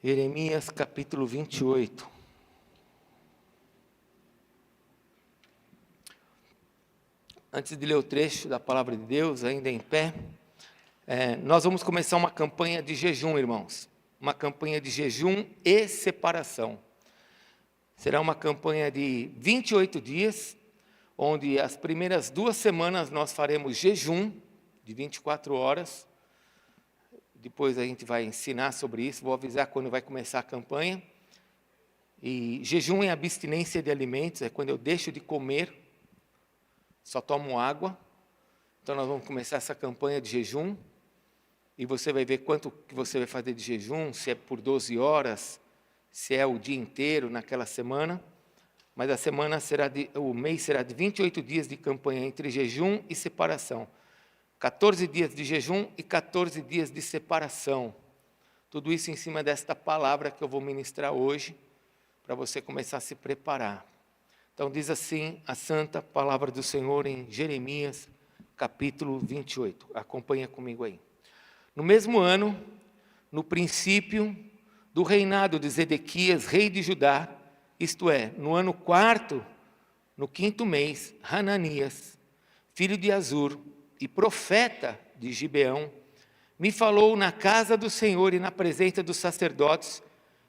Jeremias capítulo 28. Antes de ler o trecho da palavra de Deus, ainda em pé, nós vamos começar uma campanha de jejum, irmãos. Uma campanha de jejum e separação. Será uma campanha de 28 dias, onde as primeiras 2 semanas nós faremos jejum de 24 horas. Depois a gente vai ensinar sobre isso, vou avisar quando vai começar a campanha. E jejum é abstinência de alimentos, é quando eu deixo de comer, só tomo água. Então nós vamos começar essa campanha de jejum. E você vai ver quanto que você vai fazer de jejum, se é por 12 horas, se é o dia inteiro naquela semana. Mas o mês será de 28 dias de campanha entre jejum e separação. 14 dias de jejum e 14 dias de separação. Tudo isso em cima desta palavra que eu vou ministrar hoje, para você começar a se preparar. Então diz assim a santa palavra do Senhor em Jeremias, capítulo 28. Acompanha comigo aí. No mesmo ano, no princípio do reinado de Zedequias, rei de Judá, isto é, no ano 4º, no 5º mês, Hananias, filho de Azur, e profeta de Gibeão, me falou na casa do Senhor e na presença dos sacerdotes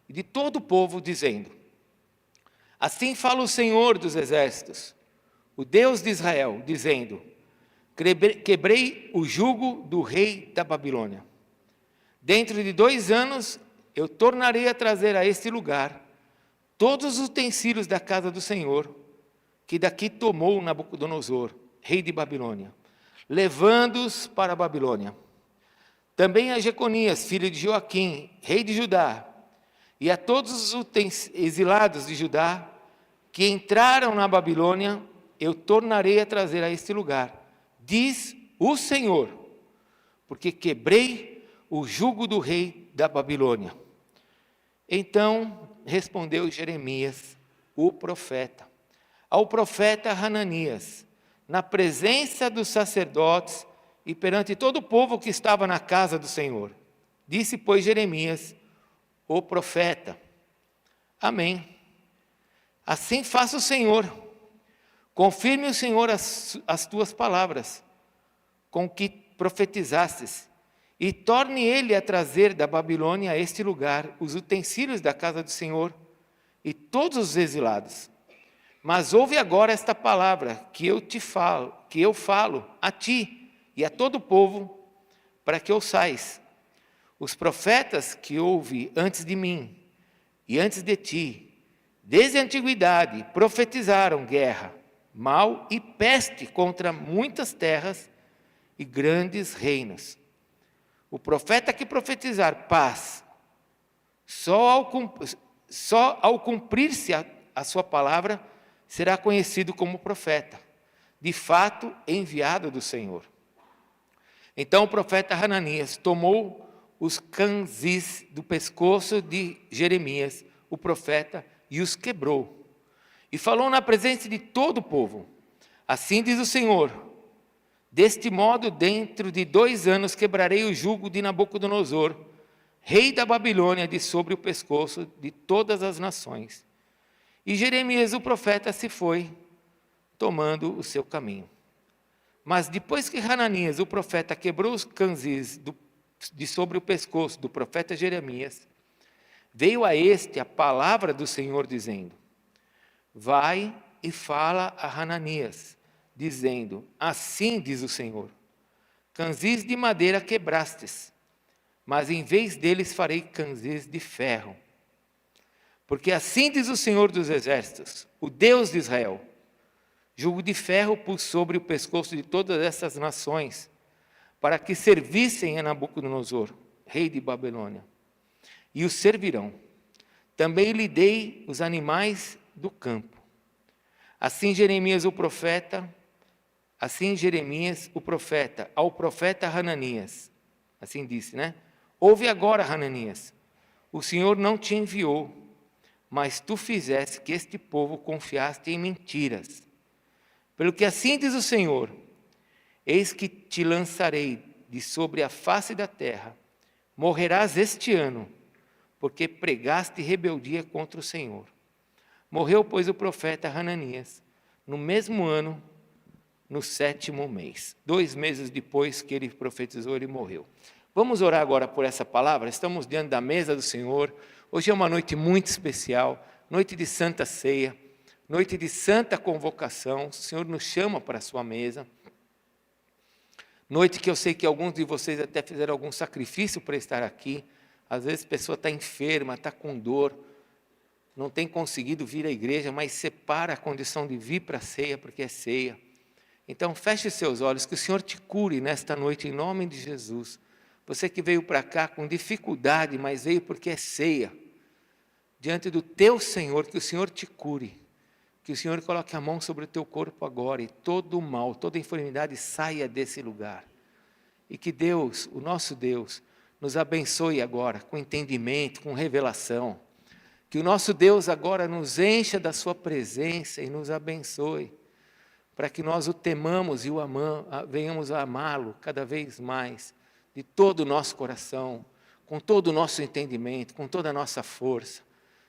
e de todo o povo, dizendo: assim fala o Senhor dos exércitos, o Deus de Israel, dizendo: quebrei o jugo do rei da Babilônia. Dentro de 2 anos eu tornarei a trazer a este lugar todos os utensílios da casa do Senhor, que daqui tomou Nabucodonosor, rei de Babilônia, levando-os para a Babilônia. Também a Jeconias, filho de Joaquim, rei de Judá, e a todos os exilados de Judá, que entraram na Babilônia, eu tornarei a trazer a este lugar, diz o Senhor, porque quebrei o jugo do rei da Babilônia. Então respondeu Jeremias, o profeta, ao profeta Hananias, na presença dos sacerdotes e perante todo o povo que estava na casa do Senhor. Disse, pois, Jeremias, o profeta: amém. Assim faça o Senhor. Confirme o Senhor as tuas palavras, com que profetizastes, e torne ele a trazer da Babilônia a este lugar os utensílios da casa do Senhor e todos os exilados. Mas ouve agora esta palavra que eu falo a ti e a todo o povo, para que ouçais. Os profetas que houve antes de mim e antes de ti, desde a antiguidade, profetizaram guerra, mal e peste contra muitas terras e grandes reinos. O profeta que profetizar paz, só ao cumprir-se a sua palavra, será conhecido como profeta, de fato enviado do Senhor. Então o profeta Hananias tomou os canzis do pescoço de Jeremias, o profeta, e os quebrou. E falou na presença de todo o povo: assim diz o Senhor, deste modo dentro de 2 anos quebrarei o jugo de Nabucodonosor, rei da Babilônia, de sobre o pescoço de todas as nações. E Jeremias, o profeta, se foi, tomando o seu caminho. Mas depois que Hananias, o profeta, quebrou os canzis de sobre o pescoço do profeta Jeremias, veio a este a palavra do Senhor, dizendo: vai e fala a Hananias, dizendo: assim diz o Senhor, canzis de madeira quebrastes, mas em vez deles farei canzis de ferro. Porque assim diz o Senhor dos exércitos, o Deus de Israel: jugo de ferro pus sobre o pescoço de todas essas nações, para que servissem a Nabucodonosor, rei de Babilônia, e os servirão. Também lhe dei os animais do campo. Assim Jeremias o profeta, ao profeta Hananias, assim disse, né? Ouve agora, Hananias, o Senhor não te enviou, mas tu fizeste que este povo confiaste em mentiras. Pelo que assim diz o Senhor: eis que te lançarei de sobre a face da terra, morrerás este ano, porque pregaste rebeldia contra o Senhor. Morreu, pois, o profeta Hananias, no mesmo ano, no 7º mês. 2 meses depois que ele profetizou, ele morreu. Vamos orar agora por essa palavra. Estamos diante da mesa do Senhor. Hoje é uma noite muito especial, noite de Santa Ceia, noite de Santa Convocação. O Senhor nos chama para a sua mesa. Noite que eu sei que alguns de vocês até fizeram algum sacrifício para estar aqui. Às vezes a pessoa está enferma, está com dor, não tem conseguido vir à igreja, mas separa a condição de vir para a ceia, porque é ceia. Então feche seus olhos, que o Senhor te cure nesta noite, em nome de Jesus. Você que veio para cá com dificuldade, mas veio porque é ceia. Diante do teu Senhor, que o Senhor te cure. Que o Senhor coloque a mão sobre o teu corpo agora e todo o mal, toda enfermidade saia desse lugar. E que Deus, o nosso Deus, nos abençoe agora com entendimento, com revelação. Que o nosso Deus agora nos encha da sua presença e nos abençoe. Para que nós o temamos e o venhamos a amá-lo cada vez mais, de todo o nosso coração, com todo o nosso entendimento, com toda a nossa força.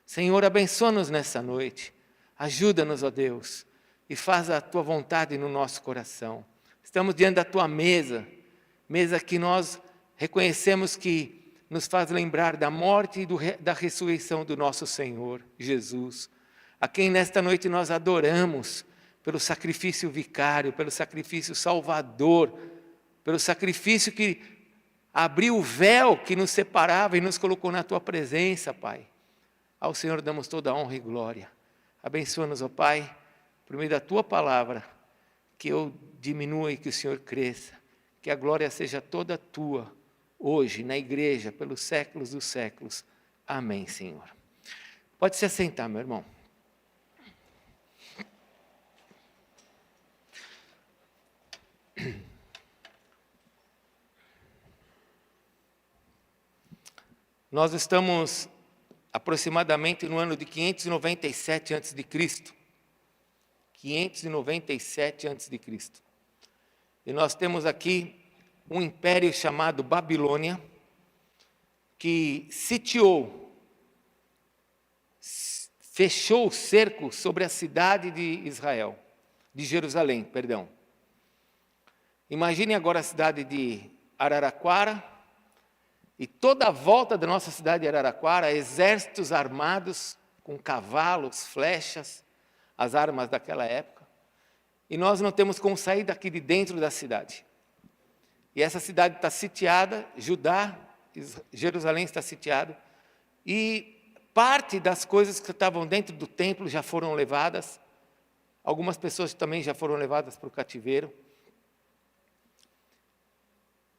Senhor, abençoa-nos nessa noite. Ajuda-nos, ó Deus, e faz a Tua vontade no nosso coração. Estamos diante da Tua mesa, mesa que nós reconhecemos que nos faz lembrar da morte e da ressurreição do nosso Senhor, Jesus, a quem nesta noite nós adoramos pelo sacrifício vicário, pelo sacrifício salvador, pelo sacrifício que abriu o véu que nos separava e nos colocou na Tua presença, Pai. Ao Senhor damos toda a honra e glória. Abençoa-nos, ó Pai, por meio da Tua palavra, que eu diminua e que o Senhor cresça, que a glória seja toda Tua, hoje, na igreja, pelos séculos dos séculos. Amém, Senhor. Pode se assentar, meu irmão. Nós estamos aproximadamente no ano de 597 a.C. 597 a.C. E nós temos aqui um império chamado Babilônia, que sitiou, fechou o cerco sobre a cidade de Israel, de Jerusalém, perdão. Imagine agora a cidade de Araraquara, e toda a volta da nossa cidade de Araraquara, exércitos armados com cavalos, flechas, as armas daquela época. E nós não temos como sair daqui de dentro da cidade. E essa cidade está sitiada, Judá, Jerusalém está sitiado, e parte das coisas que estavam dentro do templo já foram levadas. Algumas pessoas também já foram levadas para o cativeiro.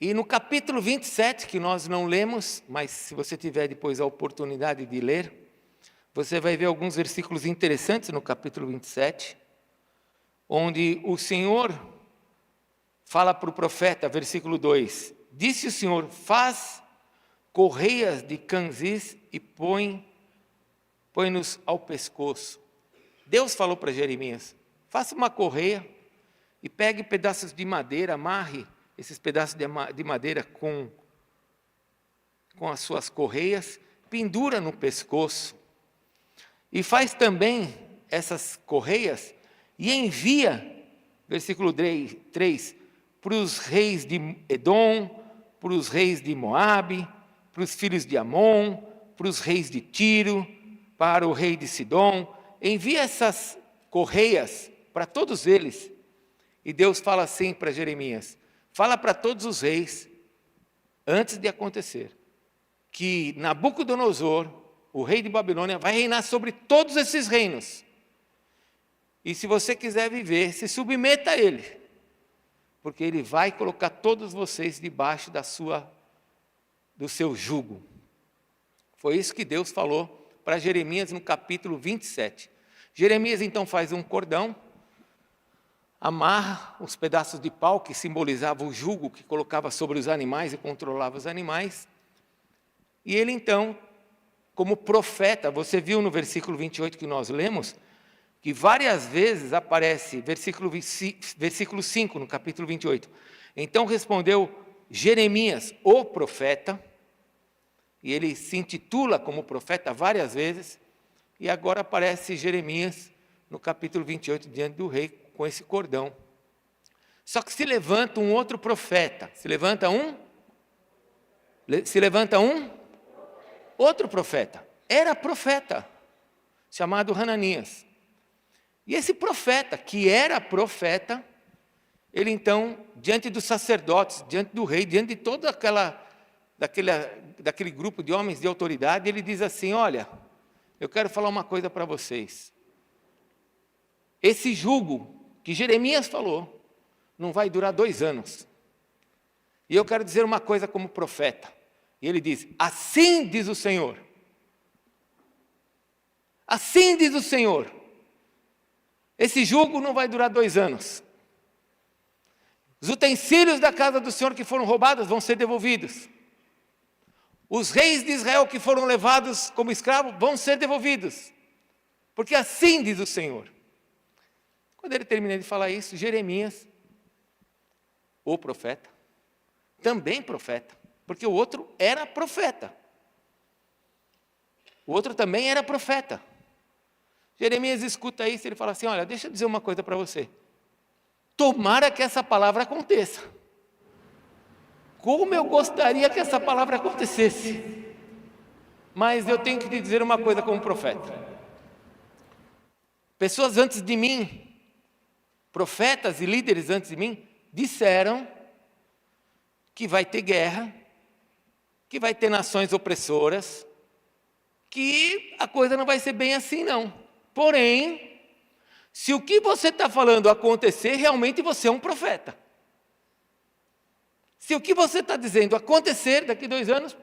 E no capítulo 27, que nós não lemos, mas se você tiver depois a oportunidade de ler, você vai ver alguns versículos interessantes no capítulo 27, onde o Senhor fala para o profeta, versículo 2, disse o Senhor, faz correias de canzis e põe-nos ao pescoço. Deus falou para Jeremias, faça uma correia e pegue pedaços de madeira, amarre esses pedaços de madeira com as suas correias, pendura no pescoço, e faz também essas correias, e envia, versículo 3, para os reis de Edom, para os reis de Moabe, para os filhos de Amon, para os reis de Tiro, para o rei de Sidom, envia essas correias para todos eles, e Deus fala assim para Jeremias, fala para todos os reis, antes de acontecer, que Nabucodonosor, o rei de Babilônia, vai reinar sobre todos esses reinos. E se você quiser viver, se submeta a ele, porque ele vai colocar todos vocês debaixo do seu jugo. Foi isso que Deus falou para Jeremias no capítulo 27. Jeremias então faz um cordão, amarra os pedaços de pau que simbolizavam o jugo que colocava sobre os animais e controlava os animais. E ele então, como profeta, você viu no versículo 28 que nós lemos, que várias vezes aparece, versículo 5 no capítulo 28. Então respondeu Jeremias, o profeta, e ele se intitula como profeta várias vezes, e agora aparece Jeremias no capítulo 28, diante do rei, com esse cordão. Só que se levanta um outro profeta, se levanta um outro profeta, era profeta, chamado Hananias. E esse profeta, que era profeta, ele então, diante dos sacerdotes, diante do rei, diante de toda daquele grupo de homens de autoridade, ele diz assim: olha, eu quero falar uma coisa para vocês. Esse jugo que Jeremias falou, não vai durar 2 anos. E eu quero dizer uma coisa como profeta. E ele diz: assim diz o Senhor. Assim diz o Senhor. Esse jugo não vai durar 2 anos. Os utensílios da casa do Senhor que foram roubados vão ser devolvidos. Os reis de Israel que foram levados como escravos vão ser devolvidos. Porque assim diz o Senhor. Quando ele termina de falar isso, Jeremias, o profeta, também profeta, porque o outro era profeta. O outro também era profeta. Jeremias escuta isso e ele fala assim: olha, deixa eu dizer uma coisa para você. Tomara que essa palavra aconteça. Como eu gostaria que essa palavra acontecesse. Mas eu tenho que te dizer uma coisa como profeta. Pessoas antes de mim, profetas e líderes antes de mim, disseram que vai ter guerra, que vai ter nações opressoras, que a coisa não vai ser bem assim não. Porém, se o que você está falando acontecer, realmente você é um profeta. Se o que você está dizendo acontecer daqui 2 anos,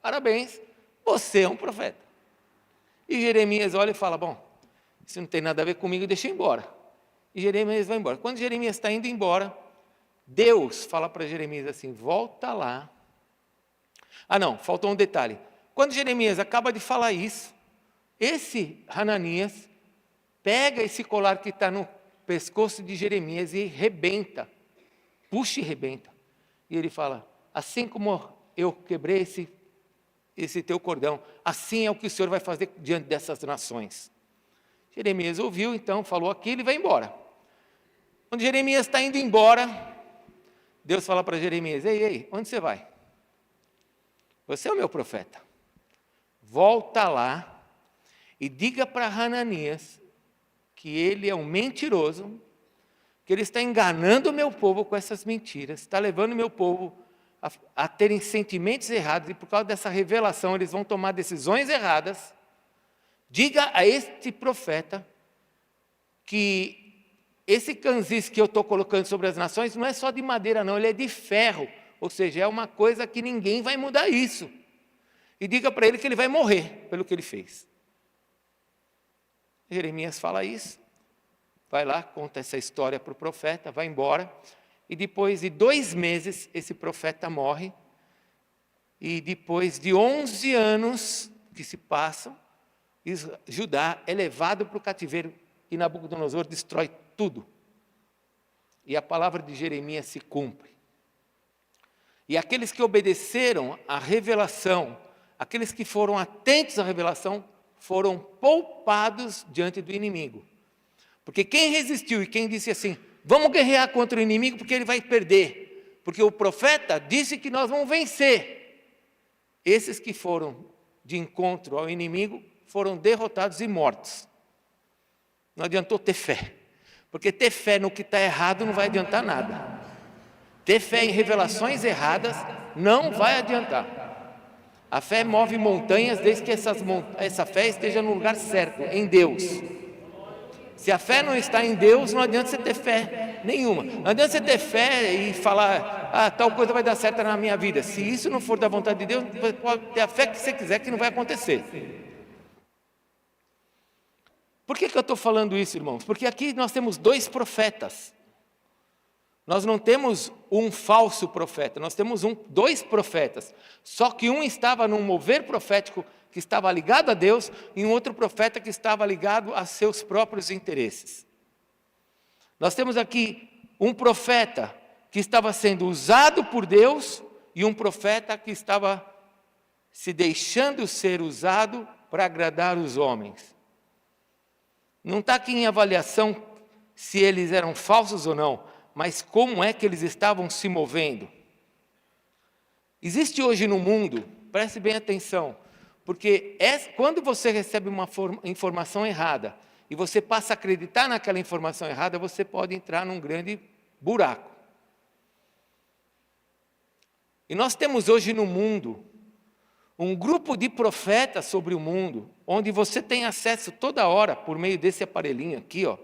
parabéns, você é um profeta. E Jeremias olha e fala: bom, isso não tem nada a ver comigo, deixa eu ir embora. E Jeremias vai embora. Quando Jeremias está indo embora, Deus fala para Jeremias assim: volta lá. Ah não, faltou um detalhe. Quando Jeremias acaba de falar isso, esse Hananias pega esse colar que está no pescoço de Jeremias e rebenta, puxa e rebenta. E ele fala: assim como eu quebrei esse teu cordão, assim é o que o Senhor vai fazer diante dessas nações. Jeremias ouviu, então, falou aquilo e vai embora. Quando Jeremias está indo embora, Deus fala para Jeremias: ei, onde você vai? Você é o meu profeta. Volta lá e diga para Hananias que ele é um mentiroso, que ele está enganando o meu povo com essas mentiras, está levando o meu povo a terem sentimentos errados, e por causa dessa revelação eles vão tomar decisões erradas. Diga a este profeta que esse canzis que eu estou colocando sobre as nações não é só de madeira não, ele é de ferro, ou seja, é uma coisa que ninguém vai mudar isso. E diga para ele que ele vai morrer pelo que ele fez. Jeremias fala isso, vai lá, conta essa história para o profeta, vai embora, e depois de 2 meses esse profeta morre, e depois de 11 anos que se passam, Judá é levado para o cativeiro e Nabucodonosor destrói tudo. E a palavra de Jeremias se cumpre. E aqueles que obedeceram à revelação, aqueles que foram atentos à revelação, foram poupados diante do inimigo. Porque quem resistiu e quem disse assim: vamos guerrear contra o inimigo porque ele vai perder, porque o profeta disse que nós vamos vencer. Esses que foram de encontro ao inimigo foram derrotados e mortos. Não adiantou ter fé, porque ter fé no que está errado não vai adiantar nada. Ter fé em revelações erradas não vai adiantar. A fé move montanhas desde que essa fé esteja no lugar certo, em Deus. Se a fé não está em Deus, não adianta você ter fé nenhuma. Não adianta você ter fé e falar: tal coisa vai dar certo na minha vida. Se isso não for da vontade de Deus, você pode ter a fé que você quiser, que não vai acontecer. Por que eu estou falando isso, irmãos? Porque aqui nós temos 2 profetas. Nós não temos um falso profeta, nós temos 2 profetas. Só que um estava num mover profético que estava ligado a Deus, e um outro profeta que estava ligado a seus próprios interesses. Nós temos aqui um profeta que estava sendo usado por Deus, e um profeta que estava se deixando ser usado para agradar os homens. Não está aqui em avaliação se eles eram falsos ou não, mas como é que eles estavam se movendo. Existe hoje no mundo, preste bem atenção, porque quando você recebe uma informação errada e você passa a acreditar naquela informação errada, você pode entrar num grande buraco. E nós temos hoje no mundo um grupo de profetas sobre o mundo, onde você tem acesso toda hora, por meio desse aparelhinho aqui, ó,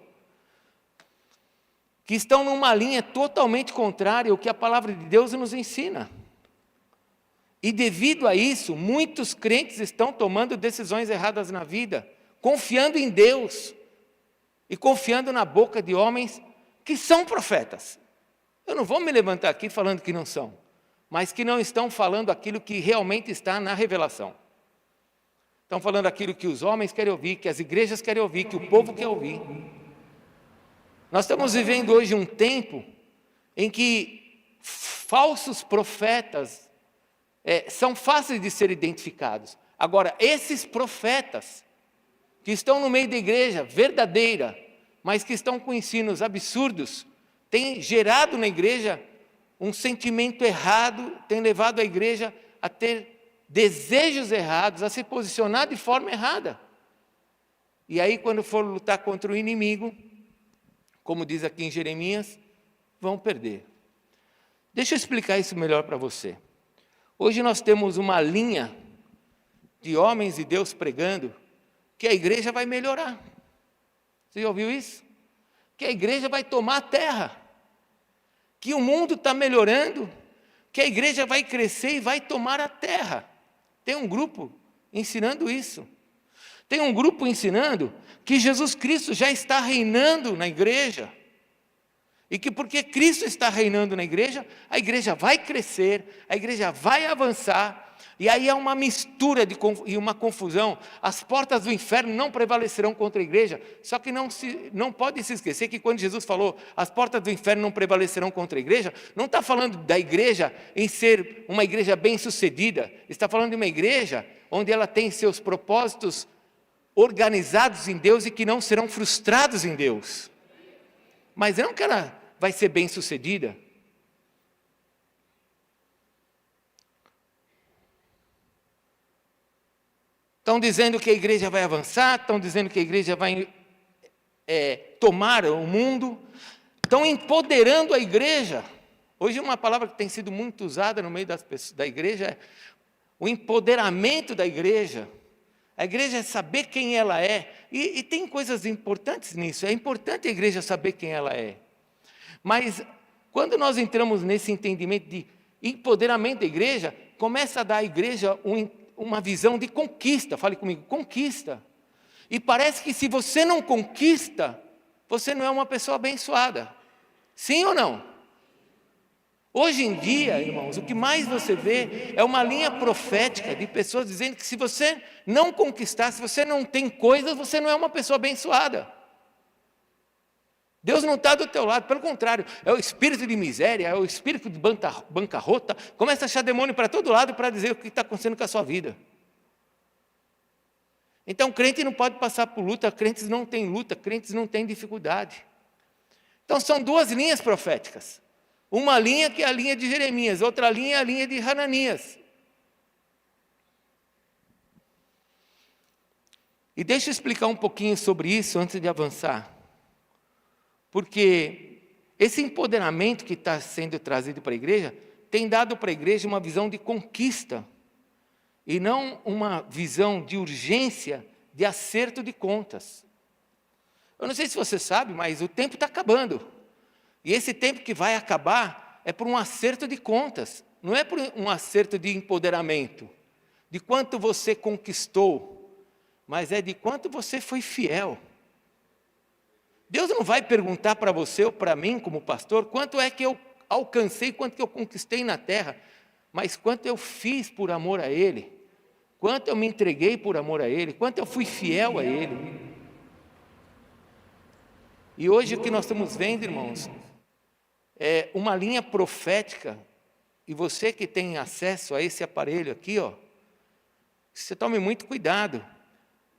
que estão numa linha totalmente contrária ao que a palavra de Deus nos ensina. E devido a isso, muitos crentes estão tomando decisões erradas na vida, confiando em Deus e confiando na boca de homens que são profetas. Eu não vou me levantar aqui falando que não são, mas que não estão falando aquilo que realmente está na revelação. Estão falando aquilo que os homens querem ouvir, que as igrejas querem ouvir, que o povo quer ouvir. Nós estamos vivendo hoje um tempo em que falsos profetas são fáceis de ser identificados. Agora, esses profetas que estão no meio da igreja verdadeira, mas que estão com ensinos absurdos, têm gerado na igreja um sentimento errado, têm levado a igreja a ter desejos errados, a se posicionar de forma errada. E aí, quando for lutar contra o inimigo, como diz aqui em Jeremias, vão perder. Deixa eu explicar isso melhor para você. Hoje nós temos uma linha de homens de Deus pregando que a igreja vai melhorar. Você já ouviu isso? Que a igreja vai tomar a terra, que o mundo está melhorando, que a igreja vai crescer e vai tomar a terra. Tem um grupo ensinando isso. Tem um grupo ensinando que Jesus Cristo já está reinando na igreja. E que porque Cristo está reinando na igreja, a igreja vai crescer, a igreja vai avançar. E aí há uma mistura e uma confusão. As portas do inferno não prevalecerão contra a igreja. Só que não pode se esquecer que quando Jesus falou as portas do inferno não prevalecerão contra a igreja, não está falando da igreja em ser uma igreja bem-sucedida. Está falando de uma igreja onde ela tem seus propósitos organizados em Deus e que não serão frustrados em Deus. Mas não que ela vai ser bem-sucedida. Estão dizendo que a igreja vai avançar, estão dizendo que a igreja vai tomar o mundo, estão empoderando a igreja. Hoje uma palavra que tem sido muito usada no meio da igreja é o empoderamento da igreja. A igreja é saber quem ela é, e tem coisas importantes nisso, é importante a igreja saber quem ela é. Mas quando nós entramos nesse entendimento de empoderamento da igreja, começa a dar à igreja uma visão de conquista. Fale comigo, conquista. E parece que se você não conquista, você não é uma pessoa abençoada. Sim ou não? Hoje em dia, irmãos, o que mais você vê é uma linha profética de pessoas dizendo que se você não conquistar, se você não tem coisas, você não é uma pessoa abençoada. Deus não está do teu lado, pelo contrário, é o espírito de miséria, é o espírito de bancarrota, começa a achar demônio para todo lado para dizer o que está acontecendo com a sua vida. Então, crente não pode passar por luta, crentes não têm luta, crentes não têm dificuldade. Então, são duas linhas proféticas. Uma linha que é a linha de Jeremias, outra linha é a linha de Hananias. E deixa eu explicar um pouquinho sobre isso antes de avançar. Porque esse empoderamento que está sendo trazido para a igreja, tem dado para a igreja uma visão de conquista, e não uma visão de urgência, de acerto de contas. Eu não sei se você sabe, mas o tempo está acabando. E esse tempo que vai acabar é por um acerto de contas, não é por um acerto de empoderamento, de quanto você conquistou, mas é de quanto você foi fiel. Deus não vai perguntar para você ou para mim, como pastor, quanto é que eu alcancei, quanto que eu conquistei na terra, mas quanto eu fiz por amor a Ele, quanto eu me entreguei por amor a Ele, quanto eu fui fiel a Ele. E hoje o que nós estamos vendo, irmãos, é uma linha profética, e você que tem acesso a esse aparelho aqui, ó, Você tome muito cuidado,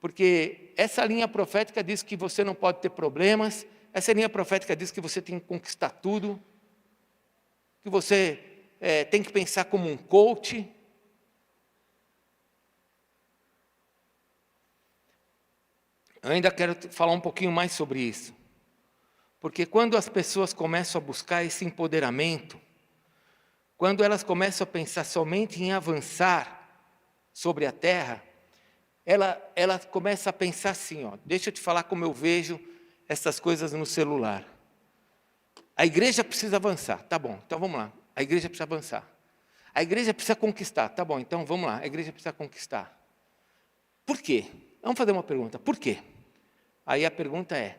porque essa linha profética diz que você não pode ter problemas, essa linha profética diz que você tem que conquistar tudo, que você tem que pensar como um coach. Eu ainda quero falar um pouquinho mais sobre isso, porque quando as pessoas começam a buscar esse empoderamento, quando elas começam a pensar somente em avançar sobre a terra, ela começa a pensar assim, ó, deixa eu te falar como eu vejo essas coisas no celular. A igreja precisa avançar, tá bom, então vamos lá. A igreja precisa avançar. A igreja precisa conquistar, tá bom, então vamos lá. A igreja precisa conquistar. Por quê? Vamos fazer uma pergunta, por quê? Aí a pergunta é,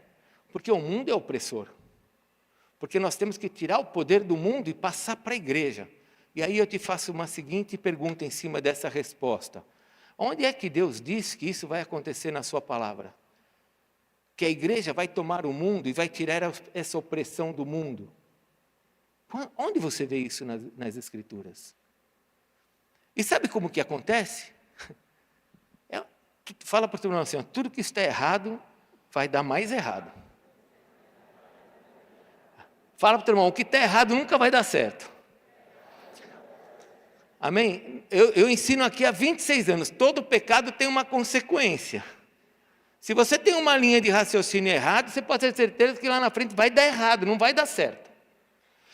porque o mundo é opressor. Porque nós temos que tirar o poder do mundo e passar para a igreja. E aí eu te faço uma seguinte pergunta em cima dessa resposta. Onde é que Deus diz que isso vai acontecer na sua palavra? Que a igreja vai tomar o mundo e vai tirar essa opressão do mundo? Onde você vê isso nas Escrituras? E sabe como que acontece? Fala para o teu irmão assim, ó, tudo que está errado vai dar mais errado. Fala para o teu irmão, o que está errado nunca vai dar certo. Amém? Eu ensino aqui há 26 anos, todo pecado tem uma consequência. Se você tem uma linha de raciocínio errado, você pode ter certeza que lá na frente vai dar errado, não vai dar certo.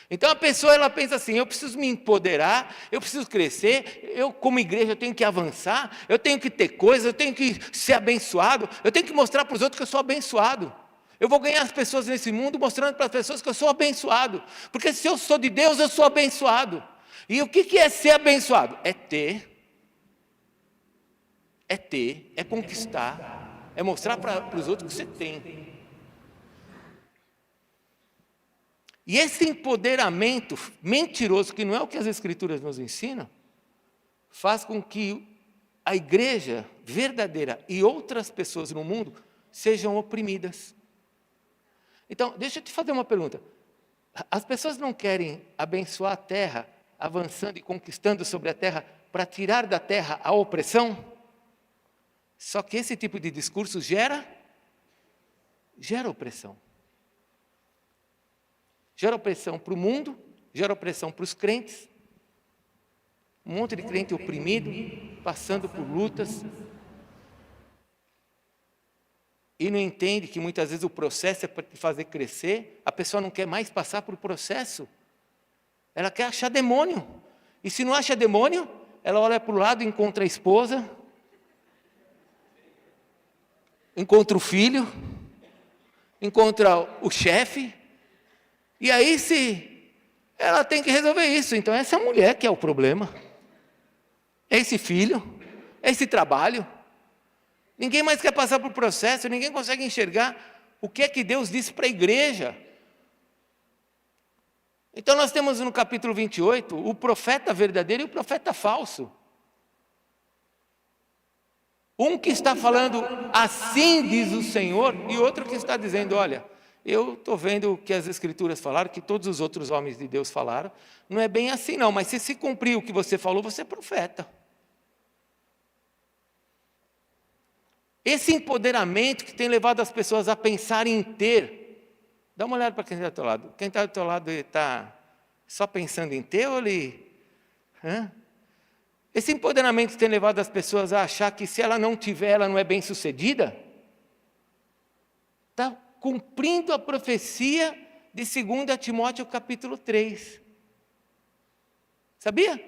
Então a pessoa ela pensa assim, eu preciso me empoderar, eu preciso crescer, eu como igreja eu tenho que avançar, eu tenho que ter coisas, eu tenho que ser abençoado, eu tenho que mostrar para os outros que eu sou abençoado. Eu vou ganhar as pessoas nesse mundo mostrando para as pessoas que eu sou abençoado, porque se eu sou de Deus, eu sou abençoado. E o que é ser abençoado? É conquistar, é mostrar para os outros que você tem. E esse empoderamento mentiroso, que não é o que as Escrituras nos ensinam, faz com que a igreja verdadeira e outras pessoas no mundo sejam oprimidas. Então, deixa eu te fazer uma pergunta. As pessoas não querem abençoar a terra, avançando e conquistando sobre a terra, para tirar da terra a opressão? Só que esse tipo de discurso gera opressão. Gera opressão para o mundo, gera opressão para os crentes. Um monte de crente oprimido, passando por lutas. E não entende que muitas vezes o processo é para te fazer crescer. A pessoa não quer mais passar por processo. Ela quer achar demônio. E se não acha demônio, ela olha para o lado e encontra a esposa, encontra o filho, encontra o chefe. E aí ela tem que resolver isso. Então essa é a mulher que é o problema. É esse filho, é esse trabalho. Ninguém mais quer passar por processo, ninguém consegue enxergar o que é que Deus disse para a igreja. Então nós temos no capítulo 28 o profeta verdadeiro e o profeta falso. Um que está falando assim diz o Senhor e outro que está dizendo, olha, eu estou vendo o que as Escrituras falaram, que todos os outros homens de Deus falaram, não é bem assim não, mas se cumprir o que você falou, você é profeta. Esse empoderamento que tem levado as pessoas a pensar em ter, dá uma olhada para quem está do teu lado. Quem está do teu lado está só pensando em ter ou ele... Esse empoderamento tem levado as pessoas a achar que se ela não tiver, ela não é bem sucedida? Está cumprindo a profecia de 2 Timóteo capítulo 3. Sabia?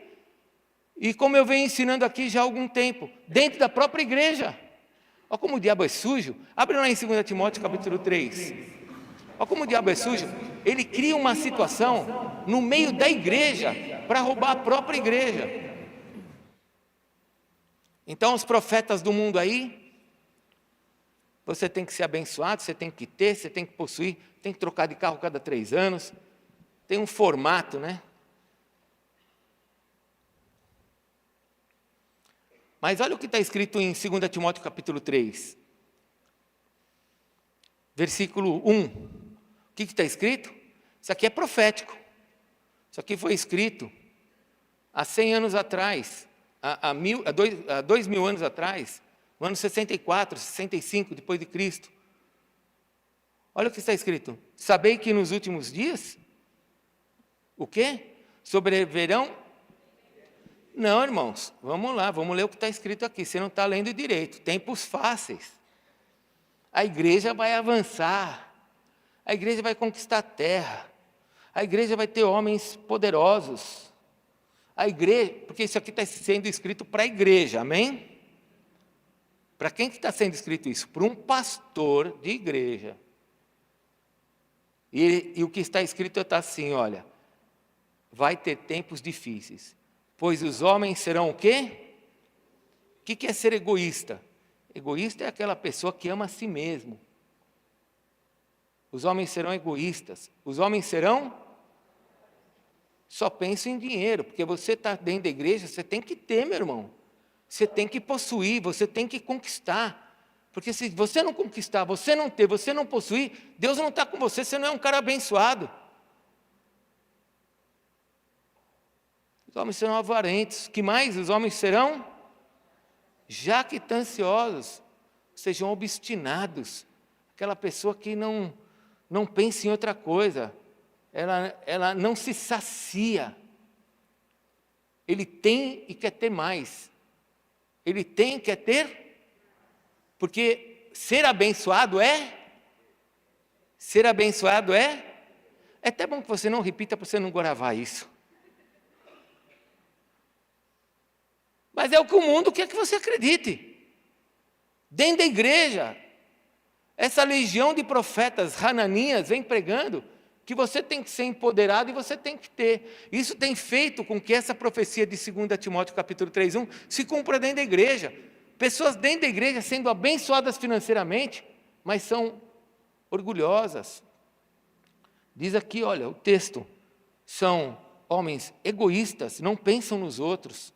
E como eu venho ensinando aqui já há algum tempo, dentro da própria igreja. Olha como o diabo é sujo. Abre lá em 2 Timóteo capítulo 3. Olha como o diabo é sujo. Ele cria uma situação no meio da igreja para roubar a própria igreja. Então os profetas do mundo aí, você tem que ser abençoado, você tem que ter, você tem que possuir, tem que trocar de carro cada 3 anos. Tem um formato, né? Mas olha o que está escrito em 2 Timóteo capítulo 3. Versículo 1. O que está escrito? Isso aqui é profético. Isso aqui foi escrito há 100 anos atrás, há 2000 anos atrás, no ano 64, 65 depois de Cristo. Olha o que está escrito. Sabei que nos últimos dias, o quê? Sobreverão? Não, irmãos, vamos lá, vamos ler o que está escrito aqui. Você não está lendo direito. Tempos fáceis. A igreja vai avançar. A igreja vai conquistar a terra. A igreja vai ter homens poderosos. A igreja, porque isso aqui está sendo escrito para a igreja, amém? Para quem que está sendo escrito isso? Para um pastor de igreja. E o que está escrito está assim, olha, vai ter tempos difíceis, pois os homens serão o quê? O que é ser egoísta? Egoísta é aquela pessoa que ama a si mesmo. Os homens serão egoístas. Os homens serão? Só pensam em dinheiro, porque você está dentro da igreja, você tem que ter, meu irmão. Você tem que possuir, você tem que conquistar. Porque se você não conquistar, você não ter, você não possuir, Deus não está com você, você não é um cara abençoado. Os homens serão avarentos. Que mais? Os homens serão jactanciosos, sejam obstinados. Aquela pessoa que não pensa em outra coisa, ela não se sacia. Ele tem e quer ter mais. Ele tem e quer ter, porque ser abençoado é até bom que você não repita para você não gravar isso. Mas é o que o mundo quer que você acredite. Dentro da igreja, essa legião de profetas, Hananias, vem pregando que você tem que ser empoderado e você tem que ter. Isso tem feito com que essa profecia de 2 Timóteo capítulo 3:1 se cumpra dentro da igreja. Pessoas dentro da igreja sendo abençoadas financeiramente, mas são orgulhosas. Diz aqui, olha, o texto, são homens egoístas, não pensam nos outros.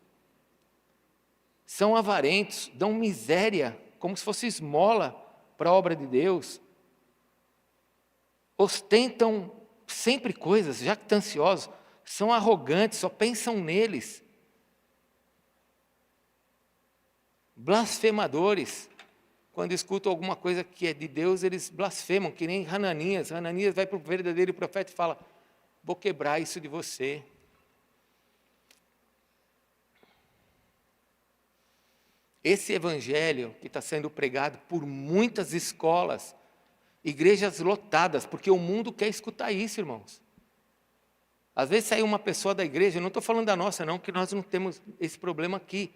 São avarentos, dão miséria, como se fosse esmola para a obra de Deus. Ostentam sempre coisas, jactanciosos, são arrogantes, só pensam neles. Blasfemadores, quando escutam alguma coisa que é de Deus, eles blasfemam, que nem Hananias. Hananias vai para o verdadeiro profeta e fala, vou quebrar isso de você. Esse evangelho que está sendo pregado por muitas escolas, igrejas lotadas, porque o mundo quer escutar isso, irmãos. Às vezes sai uma pessoa da igreja, eu não estou falando da nossa não, que nós não temos esse problema aqui,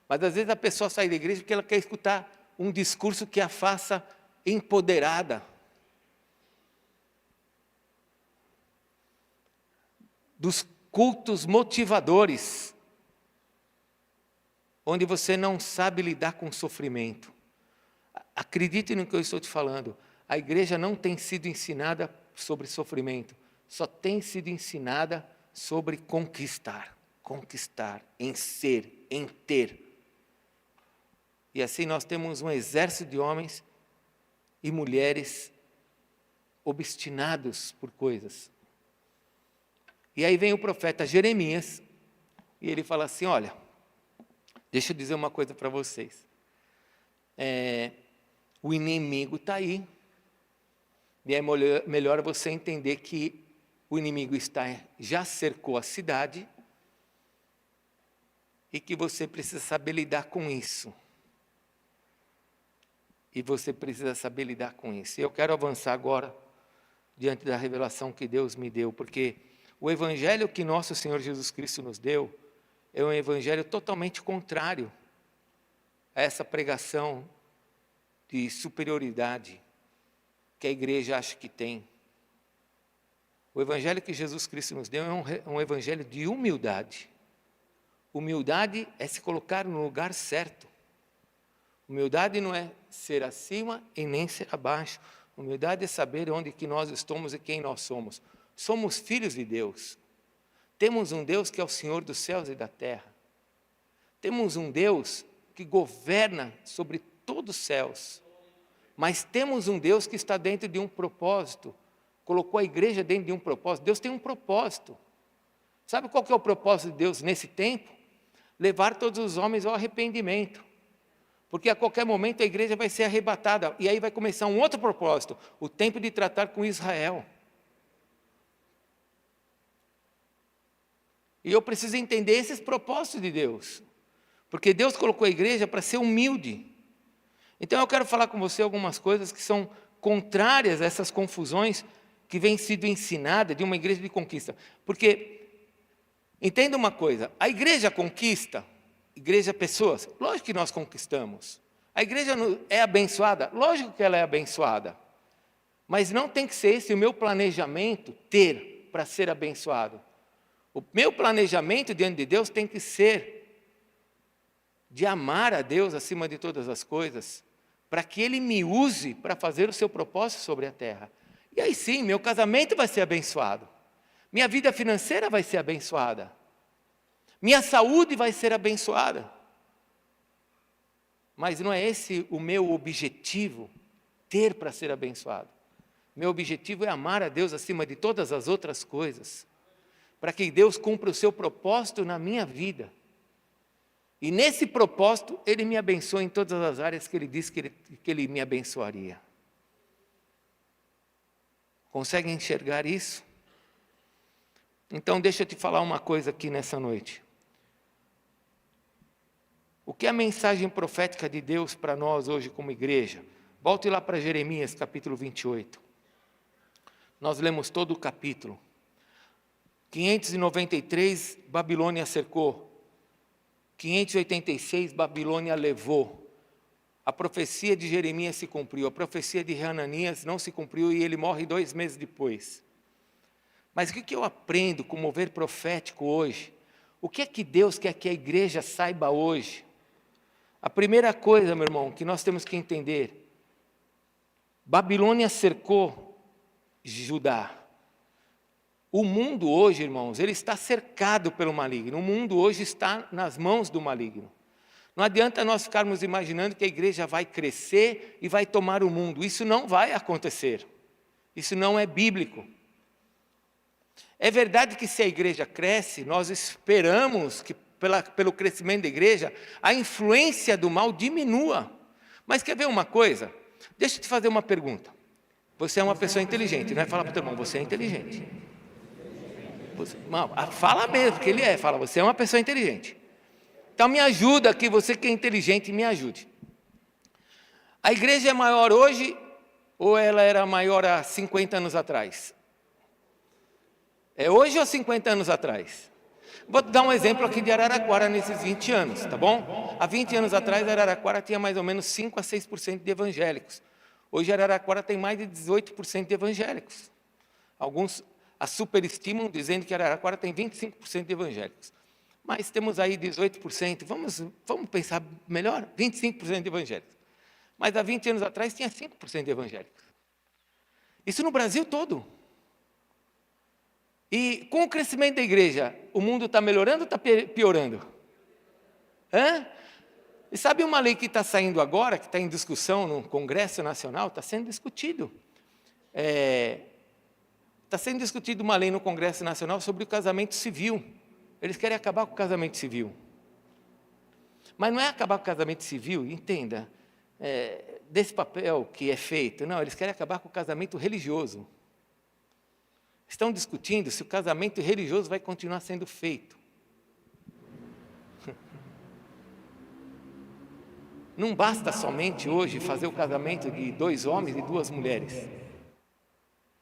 mas às vezes a pessoa sai da igreja porque ela quer escutar um discurso que a faça empoderada. Dos cultos motivadores, onde você não sabe lidar com o sofrimento. Acredite no que eu estou te falando, a igreja não tem sido ensinada sobre sofrimento, só tem sido ensinada sobre conquistar, em ser, em ter. E assim nós temos um exército de homens e mulheres obstinados por coisas. E aí vem o profeta Jeremias, e ele fala assim, olha, deixa eu dizer uma coisa para vocês. O inimigo está aí. E é melhor você entender que o inimigo já cercou a cidade e que você precisa saber lidar com isso. E você precisa saber lidar com isso. Eu quero avançar agora diante da revelação que Deus me deu, porque o evangelho que nosso Senhor Jesus Cristo nos deu é um evangelho totalmente contrário a essa pregação de superioridade que a igreja acha que tem. O evangelho que Jesus Cristo nos deu é um evangelho de humildade. Humildade é se colocar no lugar certo. Humildade não é ser acima e nem ser abaixo. Humildade é saber onde que nós estamos e quem nós somos. Somos filhos de Deus. Temos um Deus que é o Senhor dos céus e da terra. Temos um Deus que governa sobre todos os céus. Mas temos um Deus que está dentro de um propósito. Colocou a igreja dentro de um propósito. Deus tem um propósito. Sabe qual que é o propósito de Deus nesse tempo? levar todos os homens ao arrependimento. Porque a qualquer momento a igreja vai ser arrebatada, e aí vai começar um outro propósito, o tempo de tratar com Israel. E eu preciso entender esses propósitos de Deus, porque Deus colocou a igreja para ser humilde. Então eu quero falar com você algumas coisas que são contrárias a essas confusões que vêm sido ensinada de uma igreja de conquista. Porque, entenda uma coisa, a igreja conquista, igreja pessoas, lógico que nós conquistamos. A igreja é abençoada, lógico que ela é abençoada. Mas não tem que ser esse o meu planejamento ter para ser abençoado. O meu planejamento diante de Deus tem que ser de amar a Deus acima de todas as coisas, para que Ele me use para fazer o seu propósito sobre a terra. E aí sim, meu casamento vai ser abençoado, minha vida financeira vai ser abençoada, minha saúde vai ser abençoada. Mas não é esse o meu objetivo, ter para ser abençoado. Meu objetivo é amar a Deus acima de todas as outras coisas, para que Deus cumpra o seu propósito na minha vida. E nesse propósito, Ele me abençoa em todas as áreas que Ele disse que Ele me abençoaria. Consegue enxergar isso? Então deixa eu te falar uma coisa aqui nessa noite. O que é a mensagem profética de Deus para nós hoje como igreja? Volte lá para Jeremias capítulo 28. Nós lemos todo o capítulo. 593, Babilônia cercou. 586, Babilônia levou. A profecia de Jeremias se cumpriu, a profecia de Hananias não se cumpriu e ele morre 2 meses depois. Mas o que eu aprendo com o mover profético hoje? O que é que Deus quer que a igreja saiba hoje? A primeira coisa, meu irmão, que nós temos que entender, Babilônia cercou Judá. O mundo hoje, irmãos, ele está cercado pelo maligno. O mundo hoje está nas mãos do maligno. Não adianta nós ficarmos imaginando que a igreja vai crescer e vai tomar o mundo. Isso não vai acontecer. Isso não é bíblico. É verdade que se a igreja cresce, nós esperamos que pelo crescimento da igreja, a influência do mal diminua. Mas quer ver uma coisa? Deixa eu te fazer uma pergunta. Você é uma pessoa inteligente, não é falar para o teu irmão, você é inteligente. Fala mesmo que ele é, fala, você é uma pessoa inteligente. Então me ajuda aqui, você que é inteligente, me ajude. A igreja é maior hoje ou ela era maior há 50 anos atrás? É hoje ou 50 anos atrás? Vou te dar um exemplo aqui de Araraquara nesses 20 anos, tá bom? Há 20 anos atrás, Araraquara tinha mais ou menos 5 a 6% de evangélicos. Hoje Araraquara tem mais de 18% de evangélicos. Alguns a superestimam, dizendo que Araraquara tem 25% de evangélicos. Mas temos aí 18%, vamos pensar melhor, 25% de evangélicos. Mas há 20 anos atrás tinha 5% de evangélicos. Isso no Brasil todo. E com o crescimento da igreja, o mundo está melhorando ou está piorando? E sabe uma lei que está saindo agora, que está em discussão no Congresso Nacional, está sendo discutido. Está sendo discutida uma lei no Congresso Nacional sobre o casamento civil. Eles querem acabar com o casamento civil. Mas não é acabar com o casamento civil, entenda, desse papel que é feito. Não, eles querem acabar com o casamento religioso. Estão discutindo se o casamento religioso vai continuar sendo feito. Não basta somente hoje fazer o casamento de 2 homens e 2 mulheres.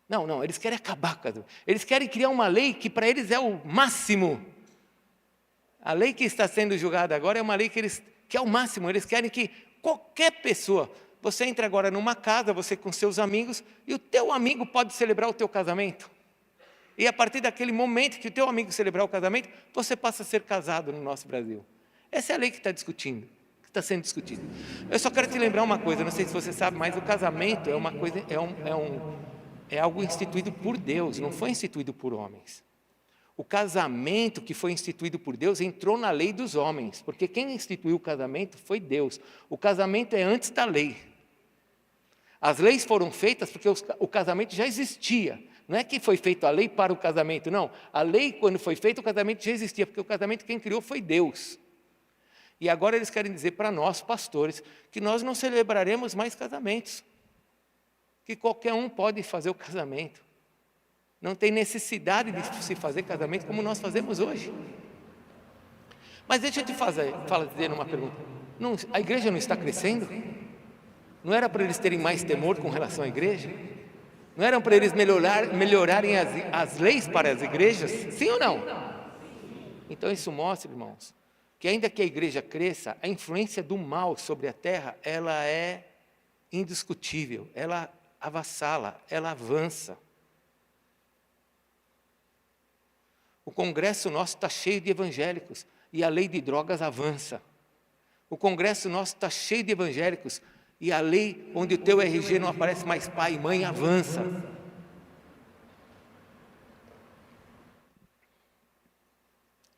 Não, eles querem acabar com o casamento. Eles querem criar uma lei que para eles é o máximo. A lei que está sendo julgada agora é uma lei que é o máximo. Eles querem que qualquer pessoa, você entra agora numa casa, você com seus amigos, e o teu amigo pode celebrar o teu casamento. E a partir daquele momento que o teu amigo celebrar o casamento, você passa a ser casado no nosso Brasil. Essa é a lei que está discutindo, que está sendo discutida. Eu só quero te lembrar uma coisa, não sei se você sabe, mas o casamento é uma coisa, é algo instituído por Deus, não foi instituído por homens. O casamento que foi instituído por Deus entrou na lei dos homens, porque quem instituiu o casamento foi Deus. O casamento é antes da lei. As leis foram feitas porque o casamento já existia. Não é que foi feita a lei para o casamento, não. A lei, quando foi feita, o casamento já existia, porque o casamento quem criou foi Deus. E agora eles querem dizer para nós, pastores, que nós não celebraremos mais casamentos. Que qualquer um pode fazer o casamento. Não tem necessidade de se fazer casamento como nós fazemos hoje. Mas deixa eu te fazer uma pergunta. A igreja não está crescendo? Não era para eles terem mais temor com relação à igreja? Não era para eles melhorarem as leis para as igrejas? Sim ou não? Então isso mostra, irmãos, que ainda que a igreja cresça, a influência do mal sobre a terra, ela é indiscutível, ela avassala, ela avança. O Congresso nosso está cheio de evangélicos e a lei de drogas avança. O Congresso nosso está cheio de evangélicos e a lei onde o teu RG não aparece mais pai e mãe avança.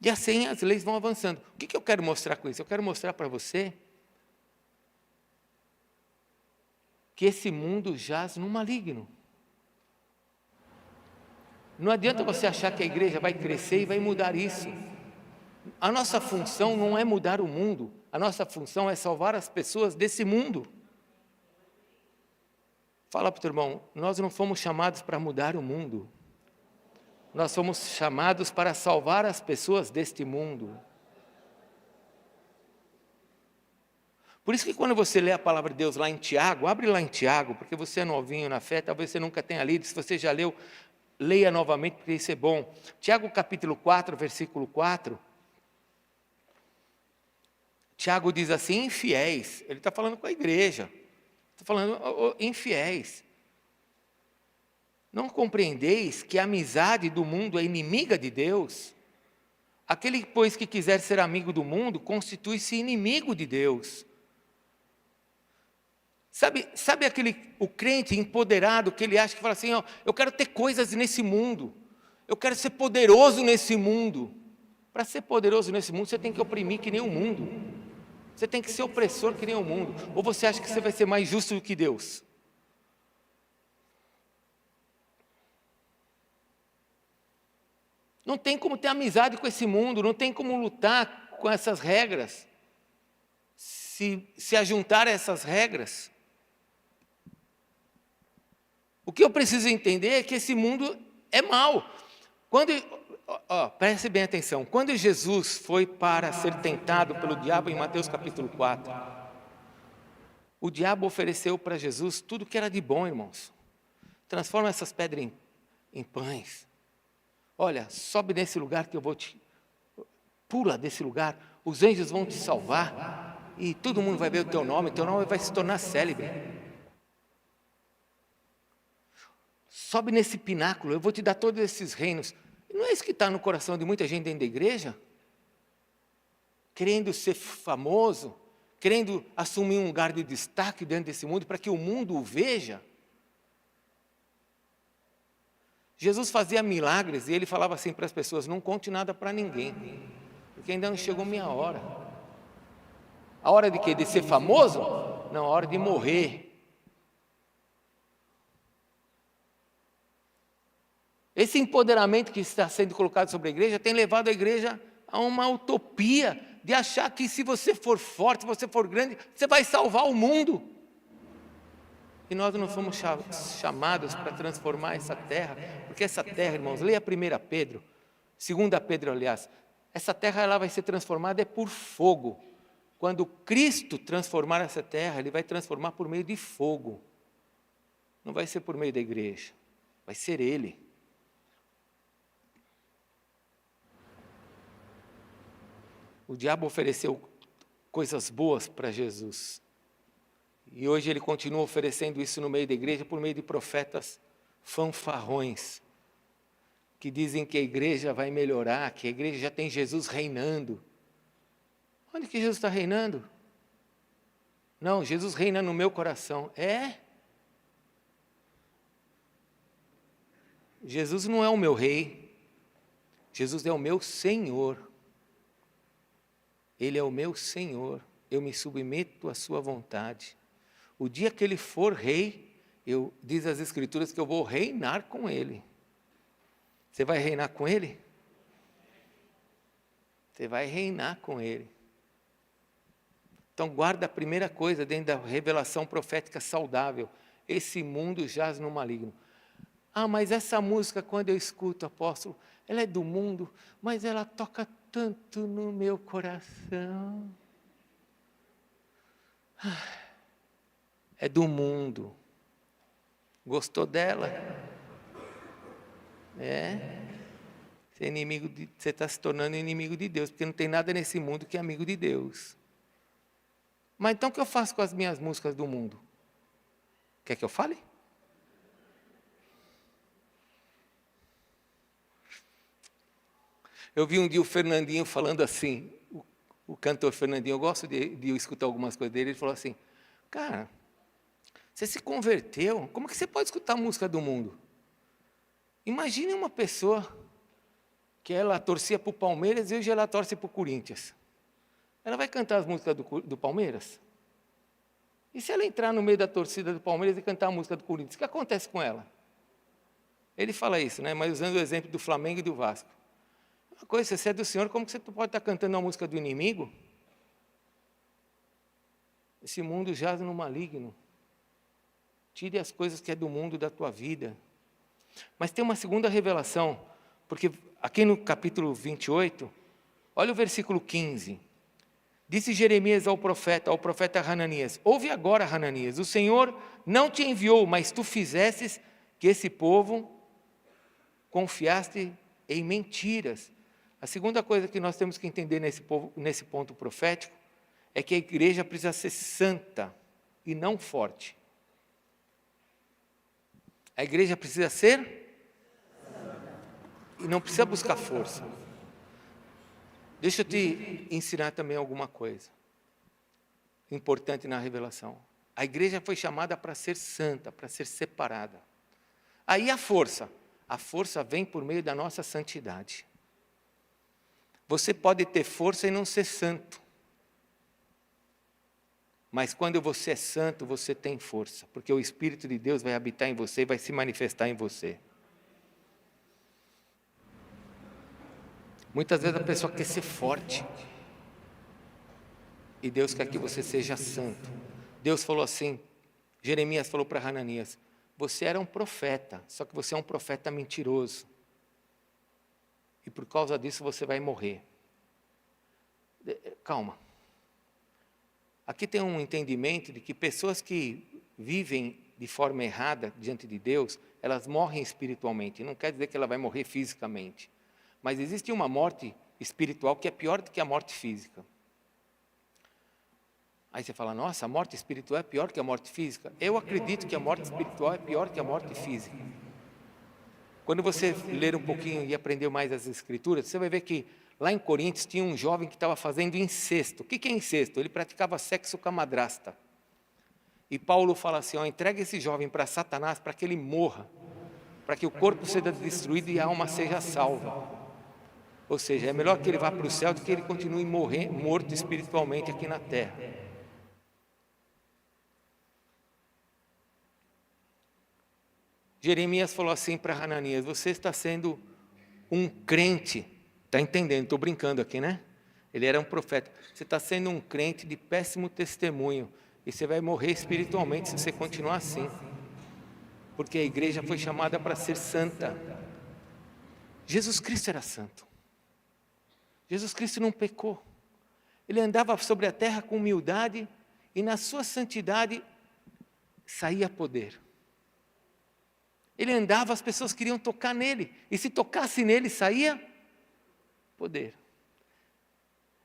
E assim as leis vão avançando. O que eu quero mostrar com isso? Eu quero mostrar para você que esse mundo jaz no maligno. Não adianta você achar que a igreja vai crescer e vai mudar isso. A nossa função não é mudar o mundo, a nossa função é salvar as pessoas desse mundo. Fala para o teu irmão, nós não fomos chamados para mudar o mundo. Nós somos chamados para salvar as pessoas deste mundo. Por isso que quando você lê a palavra de Deus lá em Tiago, abre lá em Tiago, porque você é novinho na fé, talvez você nunca tenha lido, se você já leu, leia novamente, porque isso é bom. Tiago capítulo 4, versículo 4. Tiago diz assim, infiéis, ele está falando com a igreja, está falando, infiéis. Não compreendeis que a amizade do mundo é inimiga de Deus? Aquele, pois, que quiser ser amigo do mundo, constitui-se inimigo de Deus. Sabe o crente empoderado que ele acha que fala assim, ó, eu quero ter coisas nesse mundo, eu quero ser poderoso nesse mundo. Para ser poderoso nesse mundo, você tem que oprimir que nem o mundo. Você tem que ser opressor que nem o mundo. Ou você acha que você vai ser mais justo do que Deus? Não tem como ter amizade com esse mundo, não tem como lutar com essas regras, se ajuntar a essas regras. O que eu preciso entender é que esse mundo é mau. Preste bem atenção, quando Jesus foi para ser tentado pelo diabo em Mateus capítulo 4, o diabo ofereceu para Jesus tudo que era de bom, irmãos. Transforma essas pedras em pães. Olha, sobe nesse lugar que eu vou pula desse lugar, os anjos vão te salvar, e todo mundo vai ver o teu nome vai se tornar célebre. Sobe nesse pináculo, eu vou te dar todos esses reinos. Não é isso que está no coração de muita gente dentro da igreja? Querendo ser famoso, querendo assumir um lugar de destaque dentro desse mundo, para que o mundo o veja. Jesus fazia milagres e ele falava assim para as pessoas, não conte nada para ninguém, porque ainda não chegou minha hora. A hora de quê? De ser famoso? Não, a hora de morrer. Esse empoderamento que está sendo colocado sobre a igreja tem levado a igreja a uma utopia de achar que se você for forte, se você for grande, você vai salvar o mundo. E nós não fomos chamados para transformar essa terra, porque essa terra, irmãos, leia 1 Pedro, 2 Pedro, aliás, essa terra ela vai ser transformada por fogo. Quando Cristo transformar essa terra, Ele vai transformar por meio de fogo. Não vai ser por meio da igreja, vai ser Ele. O diabo ofereceu coisas boas para Jesus. E hoje ele continua oferecendo isso no meio da igreja por meio de profetas fanfarrões, que dizem que a igreja vai melhorar, que a igreja já tem Jesus reinando. Onde que Jesus está reinando? Não, Jesus reina no meu coração. Jesus não é o meu rei, Jesus é o meu Senhor. Ele é o meu Senhor, eu me submeto à sua vontade. O dia que Ele for rei, diz as Escrituras que eu vou reinar com Ele. Você vai reinar com Ele? Você vai reinar com Ele. Então guarda a primeira coisa dentro da revelação profética saudável. Esse mundo jaz no maligno. Ah, mas essa música, quando eu escuto, apóstolo, ela é do mundo, mas ela toca tanto no meu coração. É do mundo. Gostou dela? Você está se tornando inimigo de Deus, porque não tem nada nesse mundo que é amigo de Deus. Mas então o que eu faço com as minhas músicas do mundo? Quer que eu fale? Eu vi um dia o Fernandinho falando assim, o cantor Fernandinho, eu gosto de escutar algumas coisas dele, ele falou assim, cara, você se converteu, como que você pode escutar música do mundo? Imagine uma pessoa que ela torcia para o Palmeiras e hoje ela torce para o Corinthians. Ela vai cantar as músicas do Palmeiras? E se ela entrar no meio da torcida do Palmeiras e cantar a música do Corinthians, o que acontece com ela? Ele fala isso, né? Mas usando o exemplo do Flamengo e do Vasco. Uma coisa, se você é do Senhor, como que você pode estar cantando a música do inimigo? Esse mundo jaz no maligno. Tire as coisas que é do mundo da tua vida. Mas tem uma segunda revelação, porque aqui no capítulo 28, olha o versículo 15. Disse Jeremias ao profeta Hananias, ouve agora, Hananias, o Senhor não te enviou, mas tu fizestes que esse povo confiaste em mentiras. A segunda coisa que nós temos que entender nesse ponto profético é que a igreja precisa ser santa e não forte. A igreja precisa ser e não precisa buscar força. Deixa eu te ensinar também alguma coisa importante na revelação. A igreja foi chamada para ser santa, para ser separada. Aí a força vem por meio da nossa santidade. Você pode ter força e não ser santo. Mas quando você é santo, você tem força, porque o Espírito de Deus vai habitar em você e vai se manifestar em você. Muitas vezes a pessoa quer ser forte. E Deus quer que você seja santo. Deus falou assim, Jeremias falou para Hananias, você era um profeta, só que você é um profeta mentiroso. E por causa disso você vai morrer. Calma. Aqui tem um entendimento de que pessoas que vivem de forma errada diante de Deus, elas morrem espiritualmente. Não quer dizer que ela vai morrer fisicamente. Mas existe uma morte espiritual que é pior do que a morte física. Aí você fala, nossa, a morte espiritual é pior que a morte física? Eu acredito que a morte espiritual é pior que a morte física. Quando você ler um pouquinho e aprender mais as Escrituras, você vai ver que lá em Coríntios tinha um jovem que estava fazendo incesto. O que é incesto? Ele praticava sexo com a madrasta. E Paulo fala assim, entrega esse jovem para Satanás para que ele morra, para que o corpo seja destruído e a alma seja salva. Ou seja, é melhor que ele vá para o céu do que ele continue morto espiritualmente aqui na terra. Jeremias falou assim para Hananias, você está sendo um crente, está entendendo, estou brincando aqui, né? Ele era um profeta. Você está sendo um crente de péssimo testemunho, e você vai morrer espiritualmente se você continuar assim. Porque a igreja foi chamada para ser santa. Jesus Cristo era santo. Jesus Cristo não pecou. Ele andava sobre a terra com humildade, e na sua santidade saía poder. Ele andava, as pessoas queriam tocar nele, e se tocasse nele, saía poder.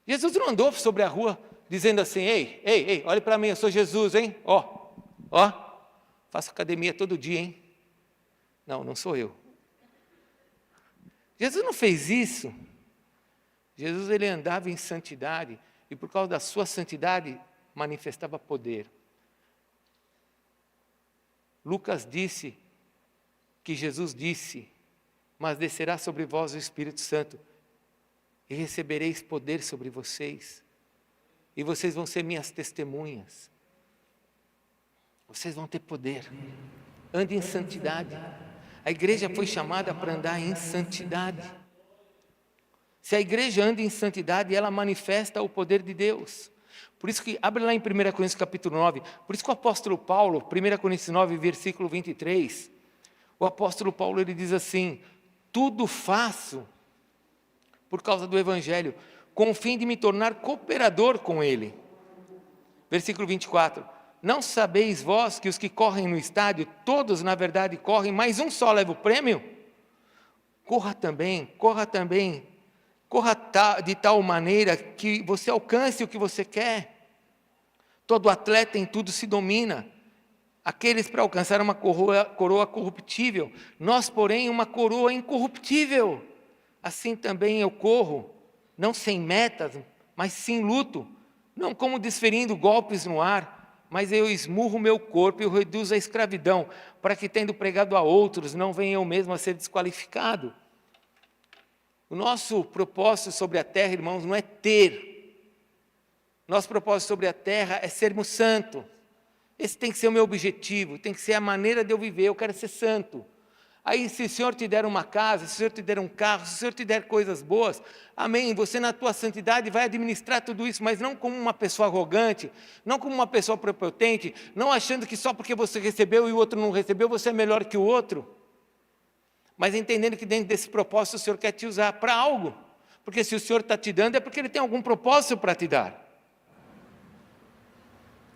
Jesus não andou sobre a rua dizendo assim, ei, olhe para mim, eu sou Jesus, hein? Ó, faço academia todo dia, hein? Não sou eu. Jesus não fez isso. Jesus, ele andava em santidade, e por causa da sua santidade, manifestava poder. Lucas disse, que Jesus disse, mas descerá sobre vós o Espírito Santo, e recebereis poder sobre vocês, e vocês vão ser minhas testemunhas. Vocês vão ter poder. Ande em santidade. A igreja foi chamada para andar em santidade. Se a igreja anda em santidade, ela manifesta o poder de Deus. Por isso que, abre lá em 1 Coríntios capítulo 9, por isso que o apóstolo Paulo, 1 Coríntios 9, versículo 23, o apóstolo Paulo ele diz assim: tudo faço por causa do Evangelho, com o fim de me tornar cooperador com ele. Versículo 24, não sabeis vós que os que correm no estádio, todos na verdade correm, mas um só leva o prêmio? Corra de tal maneira que você alcance o que você quer. Todo atleta em tudo se domina. Aqueles para alcançar uma coroa corruptível, nós, porém, uma coroa incorruptível. Assim também eu corro, não sem metas, mas sim luto, não como desferindo golpes no ar, mas eu esmurro o meu corpo e o reduzo à escravidão, para que, tendo pregado a outros, não venha eu mesmo a ser desqualificado. O nosso propósito sobre a terra, irmãos, não é ter. Nosso propósito sobre a terra é sermos santos. Esse tem que ser o meu objetivo, tem que ser a maneira de eu viver, eu quero ser santo. Aí, se o Senhor te der uma casa, se o Senhor te der um carro, se o Senhor te der coisas boas, amém, você na tua santidade vai administrar tudo isso, mas não como uma pessoa arrogante, não como uma pessoa prepotente, não achando que só porque você recebeu e o outro não recebeu, você é melhor que o outro. Mas entendendo que dentro desse propósito o Senhor quer te usar para algo. Porque se o Senhor está te dando é porque Ele tem algum propósito para te dar.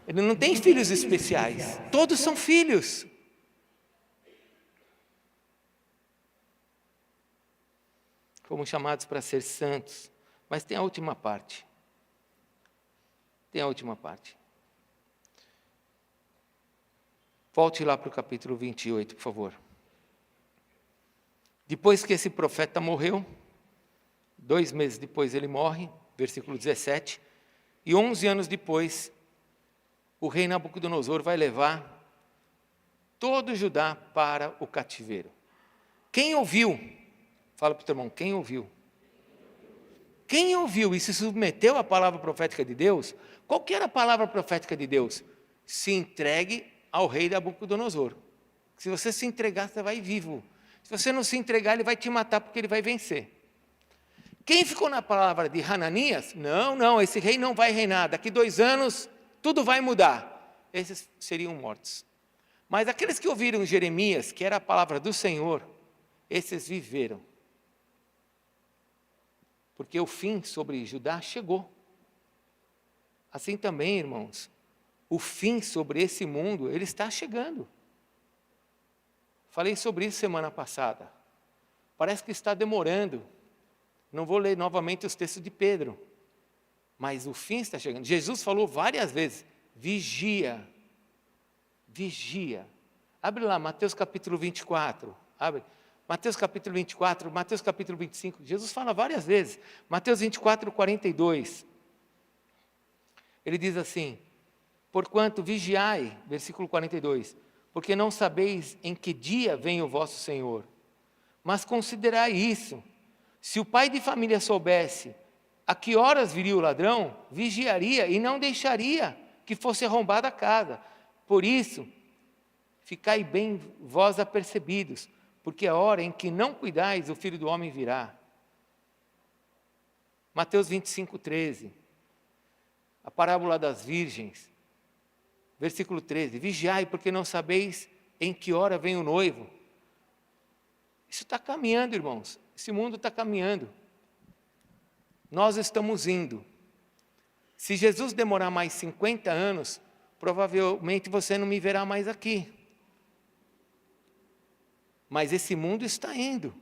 Ele não tem filhos especiais, todos são filhos. Fomos chamados para ser santos, mas tem a última parte. Volte lá para o capítulo 28, por favor. Depois que esse profeta morreu, 2 meses depois ele morre, versículo 17, e 11 anos depois, o rei Nabucodonosor vai levar todo Judá para o cativeiro. Quem ouviu? Fala para o teu irmão, quem ouviu? Quem ouviu e se submeteu à palavra profética de Deus? Qual que era a palavra profética de Deus? Se entregue ao rei Nabucodonosor. Se você se entregar, você vai vivo. Se você não se entregar, ele vai te matar porque ele vai vencer. Quem ficou na palavra de Hananias? Não, esse rei não vai reinar. Daqui 2 anos, tudo vai mudar. Esses seriam mortos. Mas aqueles que ouviram Jeremias, que era a palavra do Senhor, esses viveram. Porque o fim sobre Judá chegou. Assim também, irmãos, o fim sobre esse mundo, ele está chegando. Falei sobre isso semana passada. Parece que está demorando. Não vou ler novamente os textos de Pedro. Mas o fim está chegando. Jesus falou várias vezes, vigia. Abre lá, Mateus capítulo 24. Abre. Mateus capítulo 24, Mateus capítulo 25. Jesus fala várias vezes. Mateus 24, 42. Ele diz assim, porquanto vigiai, versículo 42, porque não sabeis em que dia vem o vosso Senhor. Mas considerai isso, se o pai de família soubesse a que horas viria o ladrão, vigiaria e não deixaria que fosse arrombada a casa. Por isso, ficai bem vós apercebidos, porque a hora em que não cuidais, o Filho do Homem virá. Mateus 25, 13, a parábola das virgens, versículo 13, vigiai, porque não sabeis em que hora vem o noivo. Isso está caminhando, irmãos, esse mundo está caminhando. Nós estamos indo. Se Jesus demorar mais 50 anos, provavelmente você não me verá mais aqui. Mas esse mundo está indo.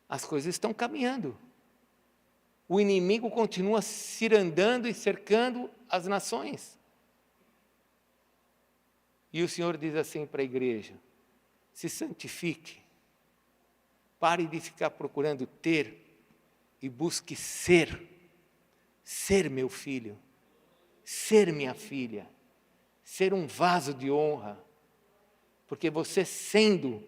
As coisas estão caminhando. O inimigo continua cirandando e cercando as nações. E o Senhor diz assim para a igreja, se santifique, pare de ficar procurando ter e busque ser meu filho, ser minha filha, ser um vaso de honra, porque você sendo,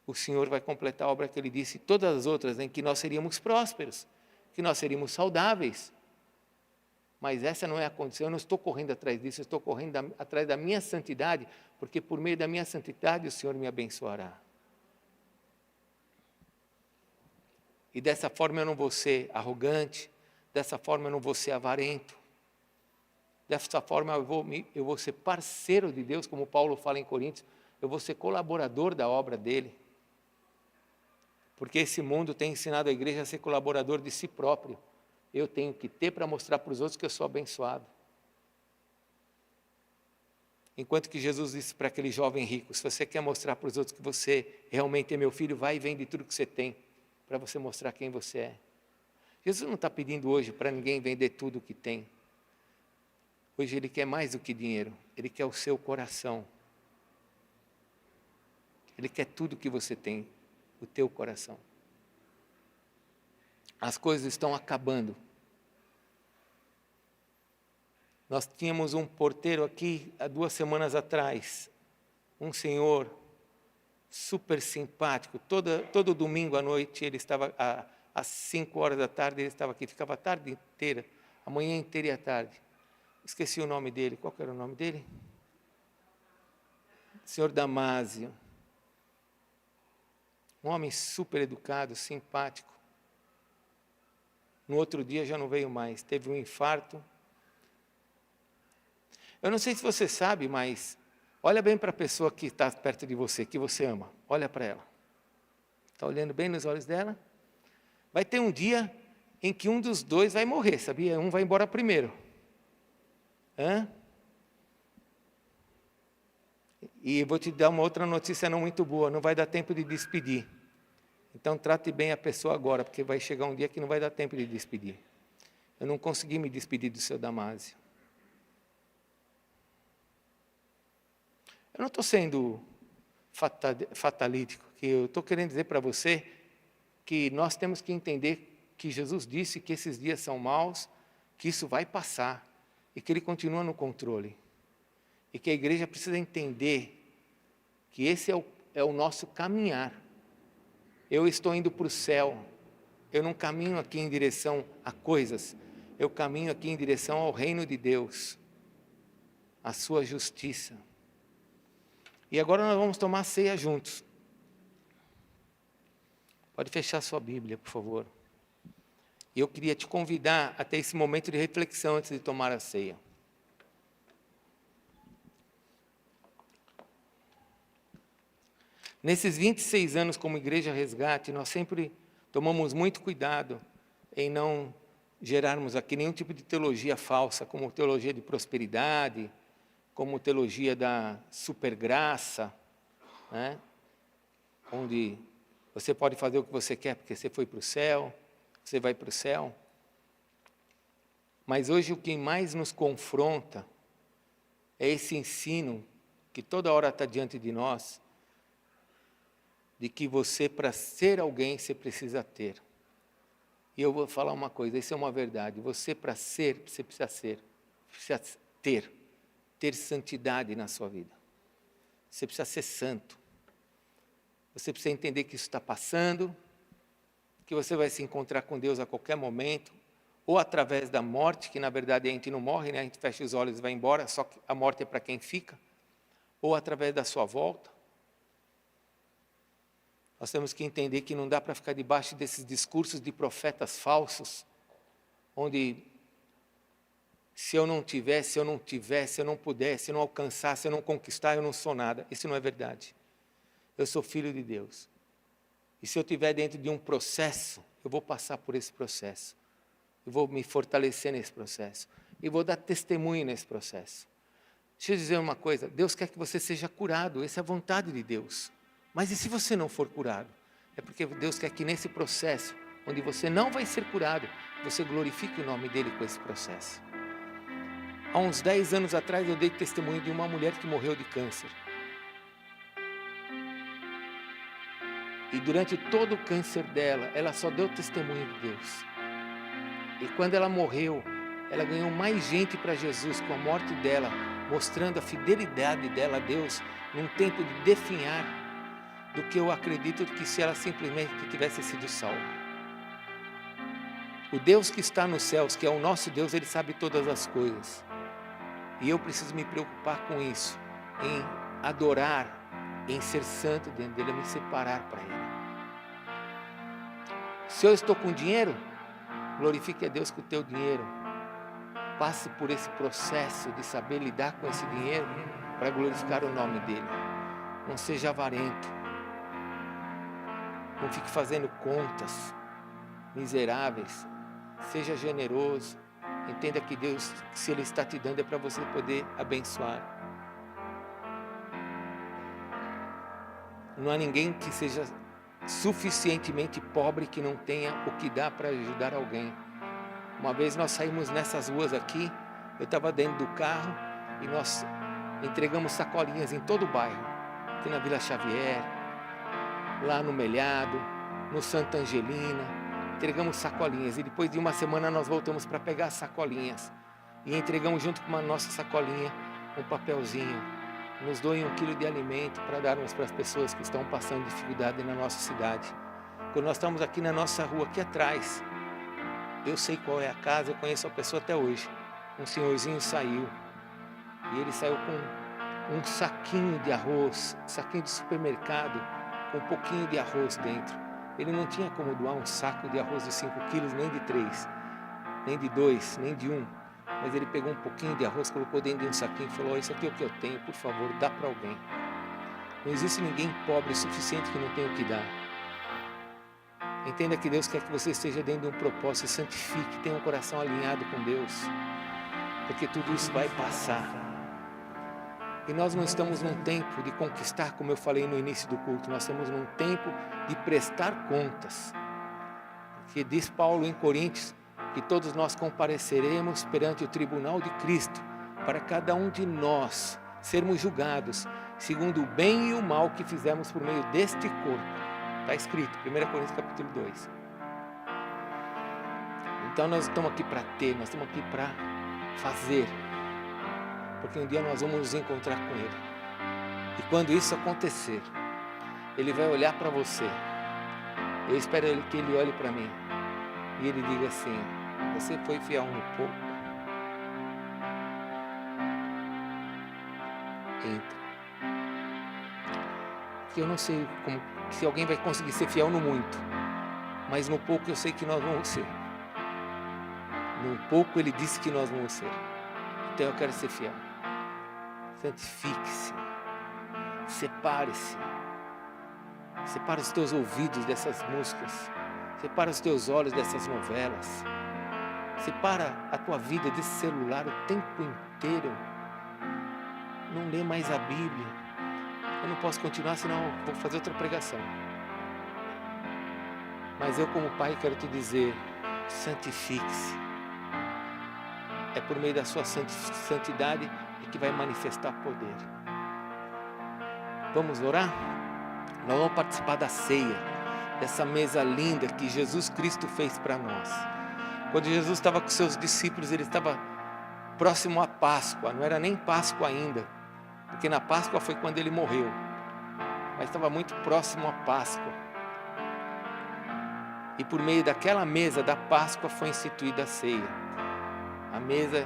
o Senhor vai completar a obra que Ele disse, todas as outras em que nós seríamos prósperos, que nós seríamos saudáveis. Mas essa não é a condição, eu não estou correndo atrás disso, eu estou correndo atrás da minha santidade, porque por meio da minha santidade o Senhor me abençoará. E dessa forma eu não vou ser arrogante, dessa forma eu não vou ser avarento. Dessa forma eu vou ser parceiro de Deus, como Paulo fala em Coríntios, eu vou ser colaborador da obra dele. Porque esse mundo tem ensinado a igreja a ser colaborador de si próprio. Eu tenho que ter para mostrar para os outros que eu sou abençoado. Enquanto que Jesus disse para aquele jovem rico, se você quer mostrar para os outros que você realmente é meu filho, vai e vende tudo que você tem, para você mostrar quem você é. Jesus não está pedindo hoje para ninguém vender tudo o que tem. Hoje Ele quer mais do que dinheiro, Ele quer o seu coração. Ele quer tudo que você tem, o teu coração. As coisas estão acabando. Nós tínhamos um porteiro aqui, há 2 semanas atrás, um senhor super simpático, todo domingo à noite, ele estava, às 5 horas da tarde, ele estava aqui, ficava a tarde inteira, a manhã inteira e a tarde. Esqueci o nome dele, qual que era o nome dele? Senhor Damásio. Um homem super educado, simpático. No outro dia já não veio mais, teve um infarto. Eu não sei se você sabe, mas olha bem para a pessoa que está perto de você, que você ama. Olha para ela. Está olhando bem nos olhos dela? Vai ter um dia em que um dos dois vai morrer, sabia? Um vai embora primeiro. E vou te dar uma outra notícia não muito boa, não vai dar tempo de despedir. Então trate bem a pessoa agora, porque vai chegar um dia que não vai dar tempo de despedir. Eu não consegui me despedir do seu Damásio. Eu não estou sendo fatalítico, que eu estou querendo dizer para você que nós temos que entender que Jesus disse que esses dias são maus, que isso vai passar e que Ele continua no controle. E que a igreja precisa entender que esse é o nosso caminhar. Eu estou indo para o céu, eu não caminho aqui em direção a coisas, eu caminho aqui em direção ao reino de Deus, à sua justiça. E agora nós vamos tomar ceia juntos. Pode fechar sua Bíblia, por favor. E eu queria te convidar a ter esse momento de reflexão antes de tomar a ceia. Nesses 26 anos como Igreja Resgate, nós sempre tomamos muito cuidado em não gerarmos aqui nenhum tipo de teologia falsa, como teologia de prosperidade, como teologia da supergraça, né? Onde você pode fazer o que você quer porque você foi para o céu, você vai para o céu. Mas hoje o que mais nos confronta é esse ensino que toda hora está diante de nós, de que você, para ser alguém, você precisa ter. E eu vou falar uma coisa, isso é uma verdade, você para ser, você precisa ter santidade na sua vida. Você precisa ser santo. Você precisa entender que isso está passando, que você vai se encontrar com Deus a qualquer momento, ou através da morte, que na verdade a gente não morre, né? A gente fecha os olhos e vai embora, só que a morte é para quem fica, ou através da sua volta. Nós temos que entender que não dá para ficar debaixo desses discursos de profetas falsos, onde se eu não tivesse, se eu não tivesse, se eu não pudesse, se eu não alcançasse, se eu não conquistar, eu não sou nada. Isso não é verdade. Eu sou filho de Deus. E se eu estiver dentro de um processo, eu vou passar por esse processo. Eu vou me fortalecer nesse processo. E vou dar testemunho nesse processo. Deixa eu dizer uma coisa, Deus quer que você seja curado, essa é a vontade de Deus. Mas e se você não for curado? É porque Deus quer que nesse processo, onde você não vai ser curado, você glorifique o nome dEle com esse processo. Há uns 10 anos atrás eu dei testemunho de uma mulher que morreu de câncer. E durante todo o câncer dela, ela só deu testemunho de Deus. E quando ela morreu, ela ganhou mais gente para Jesus com a morte dela, mostrando a fidelidade dela a Deus num tempo de definhar, do que eu acredito que se ela simplesmente tivesse sido salva. O Deus que está nos céus, que é o nosso Deus, Ele sabe todas as coisas. E eu preciso me preocupar com isso, em adorar, em ser santo dentro dEle, me separar para Ele. Se eu estou com dinheiro, glorifique a Deus com o teu dinheiro. passe por esse processo de saber lidar com esse dinheiro para glorificar o nome dele. Não seja avarento. Não fique fazendo contas miseráveis. Seja generoso. Entenda que Deus, se Ele está te dando, é para você poder abençoar. Não há ninguém que seja suficientemente pobre que não tenha o que dar para ajudar alguém. Uma vez nós saímos nessas ruas aqui, eu estava dentro do carro e nós entregamos sacolinhas em todo o bairro. Aqui na Vila Xavier, lá no Melhado, no Santa Angelina, entregamos sacolinhas. E depois de uma semana nós voltamos para pegar as sacolinhas. E entregamos junto com a nossa sacolinha um papelzinho. Nos doem 1 quilo de alimento para darmos para as pessoas que estão passando dificuldade na nossa cidade. Quando nós estamos aqui na nossa rua, aqui atrás, eu sei qual é a casa, eu conheço a pessoa até hoje. Um senhorzinho saiu. E ele saiu com um saquinho de arroz, saquinho de supermercado, com um pouquinho de arroz dentro. Ele não tinha como doar um saco de arroz de 5 quilos, nem de 3, nem de 2, nem de 1. Mas ele pegou um pouquinho de arroz, colocou dentro de um saquinho e falou: isso aqui é o que eu tenho, por favor, dá para alguém. Não existe ninguém pobre o suficiente que não tenha o que dar. Entenda que Deus quer que você esteja dentro de um propósito, se santifique, tenha um coração alinhado com Deus, porque tudo isso vai passar. E nós não estamos num tempo de conquistar, como eu falei no início do culto, nós estamos num tempo de prestar contas. Porque diz Paulo em Coríntios que todos nós compareceremos perante o tribunal de Cristo, para cada um de nós sermos julgados, segundo o bem e o mal que fizemos por meio deste corpo. Está escrito, 1 Coríntios capítulo 2. Então nós estamos aqui para ter, nós estamos aqui para fazer. Porque um dia nós vamos nos encontrar com Ele. E quando isso acontecer, Ele vai olhar para você. Eu espero que Ele olhe para mim. E Ele diga assim: você foi fiel no pouco? Entra. Porque eu não sei se alguém vai conseguir ser fiel no muito. Mas no pouco eu sei que nós vamos ser. No pouco Ele disse que nós vamos ser. Então eu quero ser fiel. Santifique-se, separe-se, separa os teus ouvidos dessas músicas, separa os teus olhos dessas novelas, separa a tua vida desse celular o tempo inteiro. Não lê mais a Bíblia. Eu não posso continuar, senão eu vou fazer outra pregação. Mas eu, como pai, quero te dizer: santifique-se. É por meio da sua santidade que vai manifestar poder. Vamos orar? Nós vamos participar da ceia, dessa mesa linda que Jesus Cristo fez para nós. Quando Jesus estava com seus discípulos, ele estava próximo à Páscoa, não era nem Páscoa ainda, porque na Páscoa foi quando ele morreu, mas estava muito próximo à Páscoa. E por meio daquela mesa da Páscoa foi instituída a ceia, a mesa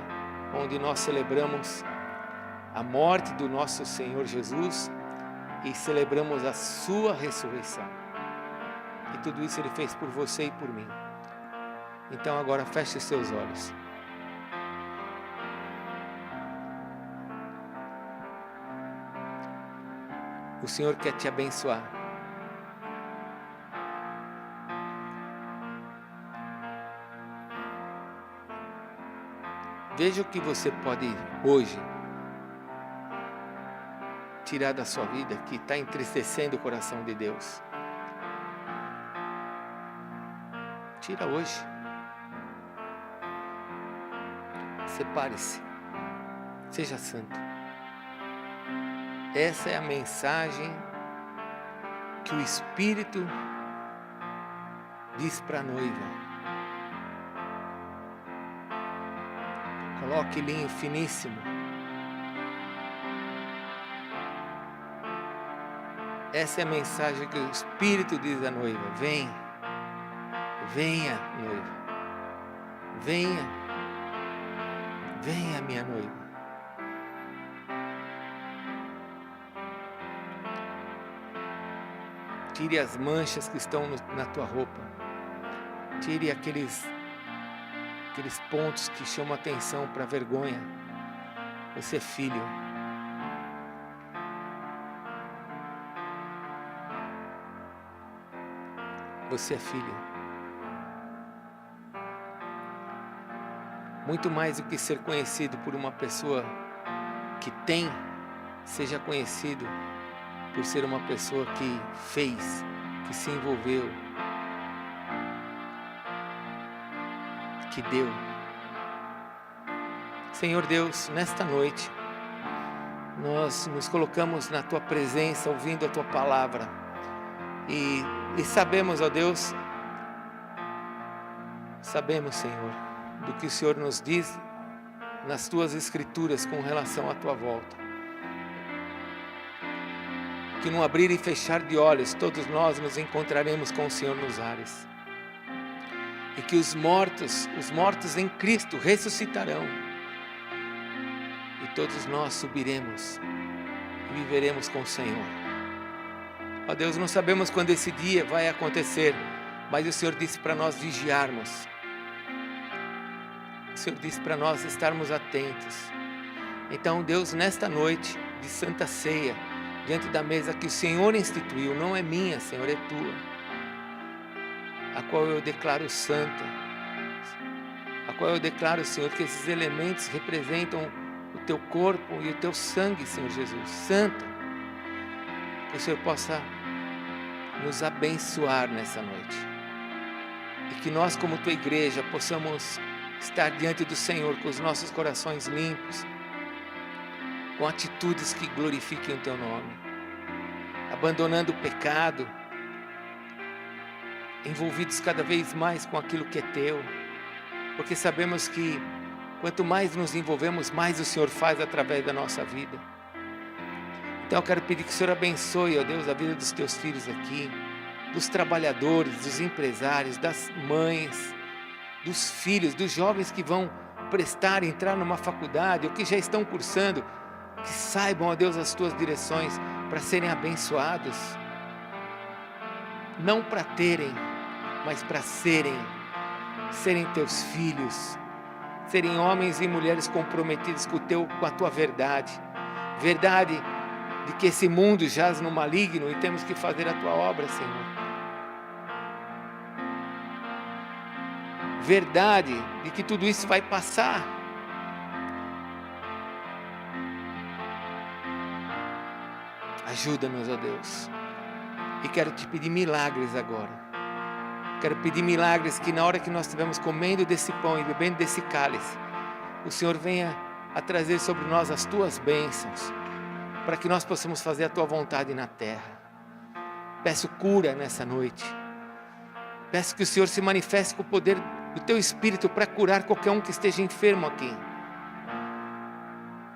onde nós celebramos a morte do nosso Senhor Jesus e celebramos a sua ressurreição. E tudo isso Ele fez por você e por mim. Então agora feche os seus olhos. O Senhor quer te abençoar. Veja o que você pode hoje tirar da sua vida que está entristecendo o coração de Deus. Tira hoje. Separe-se. Seja santo. Essa é a mensagem que o Espírito diz para a noiva. Coloque linho finíssimo. Essa é a mensagem que o Espírito diz à noiva: vem, venha, noiva, venha, venha, minha noiva. Tire as manchas que estão na tua roupa. Tire aqueles aqueles pontos que chamam atenção para vergonha. Você é filho. Você é filho. Muito mais do que ser conhecido por uma pessoa que tem, seja conhecido por ser uma pessoa que fez, que se envolveu, que deu. Senhor Deus, nesta noite, nós nos colocamos na Tua presença, ouvindo a Tua palavra, e sabemos, ó Deus, sabemos, Senhor, do que o Senhor nos diz nas Tuas Escrituras com relação à Tua volta. Que no abrir e fechar de olhos, todos nós nos encontraremos com o Senhor nos ares. E que os mortos em Cristo ressuscitarão. E todos nós subiremos e viveremos com o Senhor. Ó Deus, não sabemos quando esse dia vai acontecer, mas o Senhor disse para nós vigiarmos. O Senhor disse para nós estarmos atentos. Então, Deus, nesta noite de Santa Ceia, diante da mesa que o Senhor instituiu, não é minha, Senhor, é Tua, a qual eu declaro santa, a qual eu declaro, Senhor, que esses elementos representam o Teu corpo e o Teu sangue, Senhor Jesus, santa, que o Senhor possa nos abençoar nessa noite, e que nós, como Tua igreja, possamos estar diante do Senhor com os nossos corações limpos, com atitudes que glorifiquem o Teu nome, abandonando o pecado, envolvidos cada vez mais com aquilo que é Teu, porque sabemos que quanto mais nos envolvemos, mais o Senhor faz através da nossa vida. Então eu quero pedir que o Senhor abençoe, ó Deus, a vida dos Teus filhos aqui, dos trabalhadores, dos empresários, das mães, dos filhos, dos jovens que vão entrar numa faculdade ou que já estão cursando, que saibam, ó Deus, as Tuas direções para serem abençoados, não para terem, mas para serem Teus filhos, serem homens e mulheres comprometidos com a Tua verdade de que esse mundo jaz no maligno e temos que fazer a Tua obra, Senhor. Verdade de que tudo isso vai passar. Ajuda-nos, ó Deus. E quero Te pedir milagres agora. Quero pedir milagres que na hora que nós estivermos comendo desse pão e bebendo desse cálice, o Senhor venha a trazer sobre nós as Tuas bênçãos, para que nós possamos fazer a Tua vontade na terra. Peço cura nessa noite. Peço que o Senhor se manifeste com o poder do Teu Espírito para curar qualquer um que esteja enfermo aqui.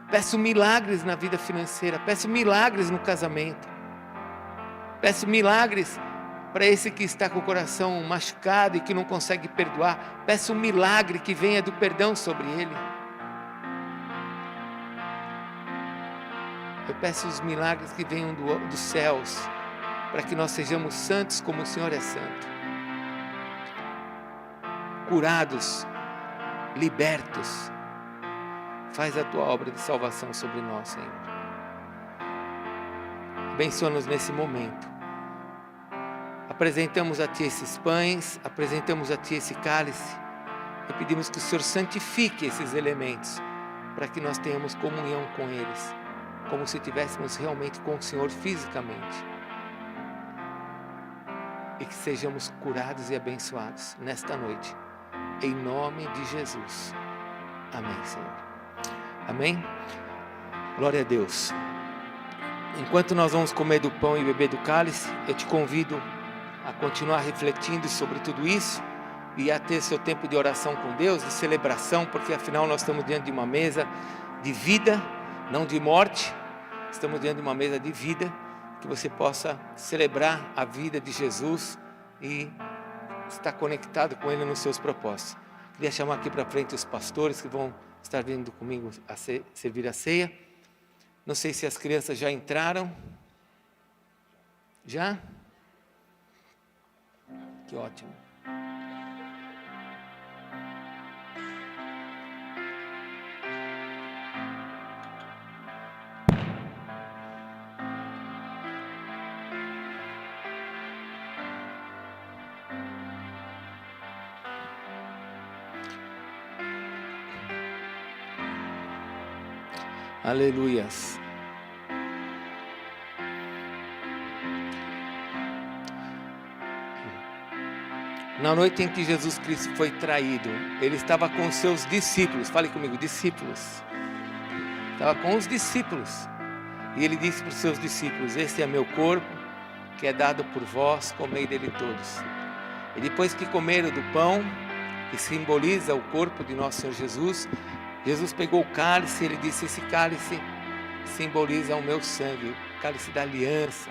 Peço milagres na vida financeira, peço milagres no casamento, peço milagres para esse que está com o coração machucado e que não consegue perdoar, peço um milagre que venha do perdão sobre ele. Eu peço os milagres que venham dos céus, para que nós sejamos santos como o Senhor é santo. Curados, libertos. Faz a Tua obra de salvação sobre nós, Senhor. Abençoa-nos nesse momento. Apresentamos a Ti esses pães, apresentamos a Ti esse cálice e pedimos que o Senhor santifique esses elementos, para que nós tenhamos comunhão com eles, como se estivéssemos realmente com o Senhor fisicamente. E que sejamos curados e abençoados nesta noite, em nome de Jesus. Amém, Senhor. Amém? Glória a Deus. Enquanto nós vamos comer do pão e beber do cálice, eu te convido a continuar refletindo sobre tudo isso e a ter seu tempo de oração com Deus, de celebração, porque afinal nós estamos diante de uma mesa de vida, não de morte. Estamos diante de uma mesa de vida, que você possa celebrar a vida de Jesus e estar conectado com Ele nos seus propósitos. Queria chamar aqui para frente os pastores que vão estar vindo comigo a servir a ceia. Não sei se as crianças já entraram. Já? Que ótimo. Aleluias. Na noite em que Jesus Cristo foi traído, ele estava com os seus discípulos. Fale comigo, discípulos. Estava com os discípulos. E ele disse para os seus discípulos: este é meu corpo, que é dado por vós, comei dele todos. E depois que comeram do pão, que simboliza o corpo de nosso Senhor Jesus, Jesus pegou o cálice e ele disse: esse cálice simboliza o meu sangue, o cálice da aliança.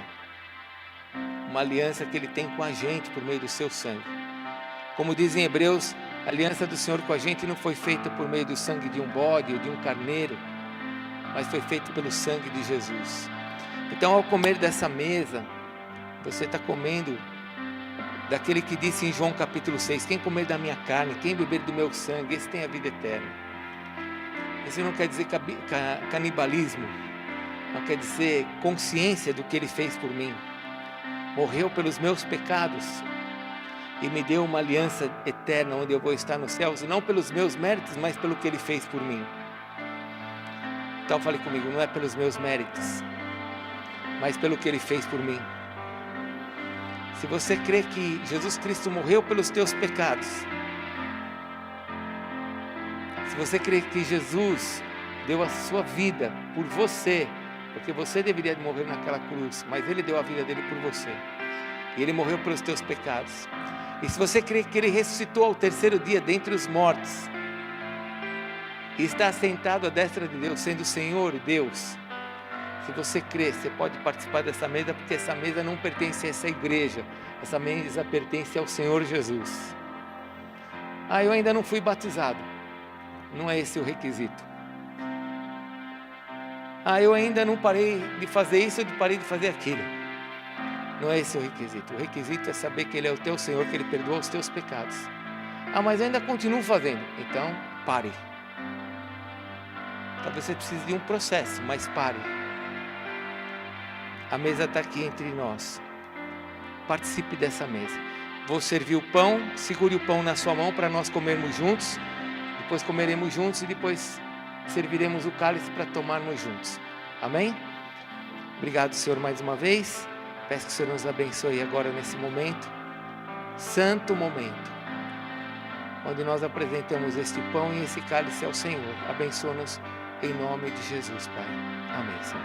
Uma aliança que ele tem com a gente por meio do seu sangue. Como dizem Hebreus, a aliança do Senhor com a gente não foi feita por meio do sangue de um bode ou de um carneiro, mas foi feita pelo sangue de Jesus. Então, ao comer dessa mesa, você está comendo daquele que disse em João capítulo 6, quem comer da minha carne, quem beber do meu sangue, esse tem a vida eterna. Isso não quer dizer canibalismo, não quer dizer consciência do que ele fez por mim. Morreu pelos meus pecados e me deu uma aliança eterna, onde eu vou estar nos céus, não pelos meus méritos, mas pelo que ele fez por mim. Então fale comigo, não é pelos meus méritos, mas pelo que ele fez por mim. Se você crê que Jesus Cristo morreu pelos teus pecados, se você crê que Jesus deu a sua vida por você, porque você deveria morrer naquela cruz, mas ele deu a vida dele por você, e ele morreu pelos teus pecados. E se você crê que ele ressuscitou ao terceiro dia dentre os mortos, e está sentado à destra de Deus, sendo o Senhor Deus, se você crê, você pode participar dessa mesa, porque essa mesa não pertence a essa igreja, essa mesa pertence ao Senhor Jesus. Eu ainda não fui batizado, não é esse o requisito. Eu ainda não parei de fazer isso, eu parei de fazer aquilo. Não é esse o requisito. O requisito é saber que ele é o teu Senhor, que ele perdoa os teus pecados. Mas eu ainda continuo fazendo. Então, pare. Talvez você precise de um processo, mas pare. A mesa está aqui entre nós. Participe dessa mesa. Vou servir o pão, segure o pão na sua mão para nós comermos juntos. Depois comeremos juntos e depois serviremos o cálice para tomarmos juntos. Amém? Obrigado, Senhor, mais uma vez. Peço que o Senhor nos abençoe agora nesse momento, santo momento, onde nós apresentamos este pão e esse cálice ao Senhor. Abençoa-nos em nome de Jesus, Pai. Amém, Senhor.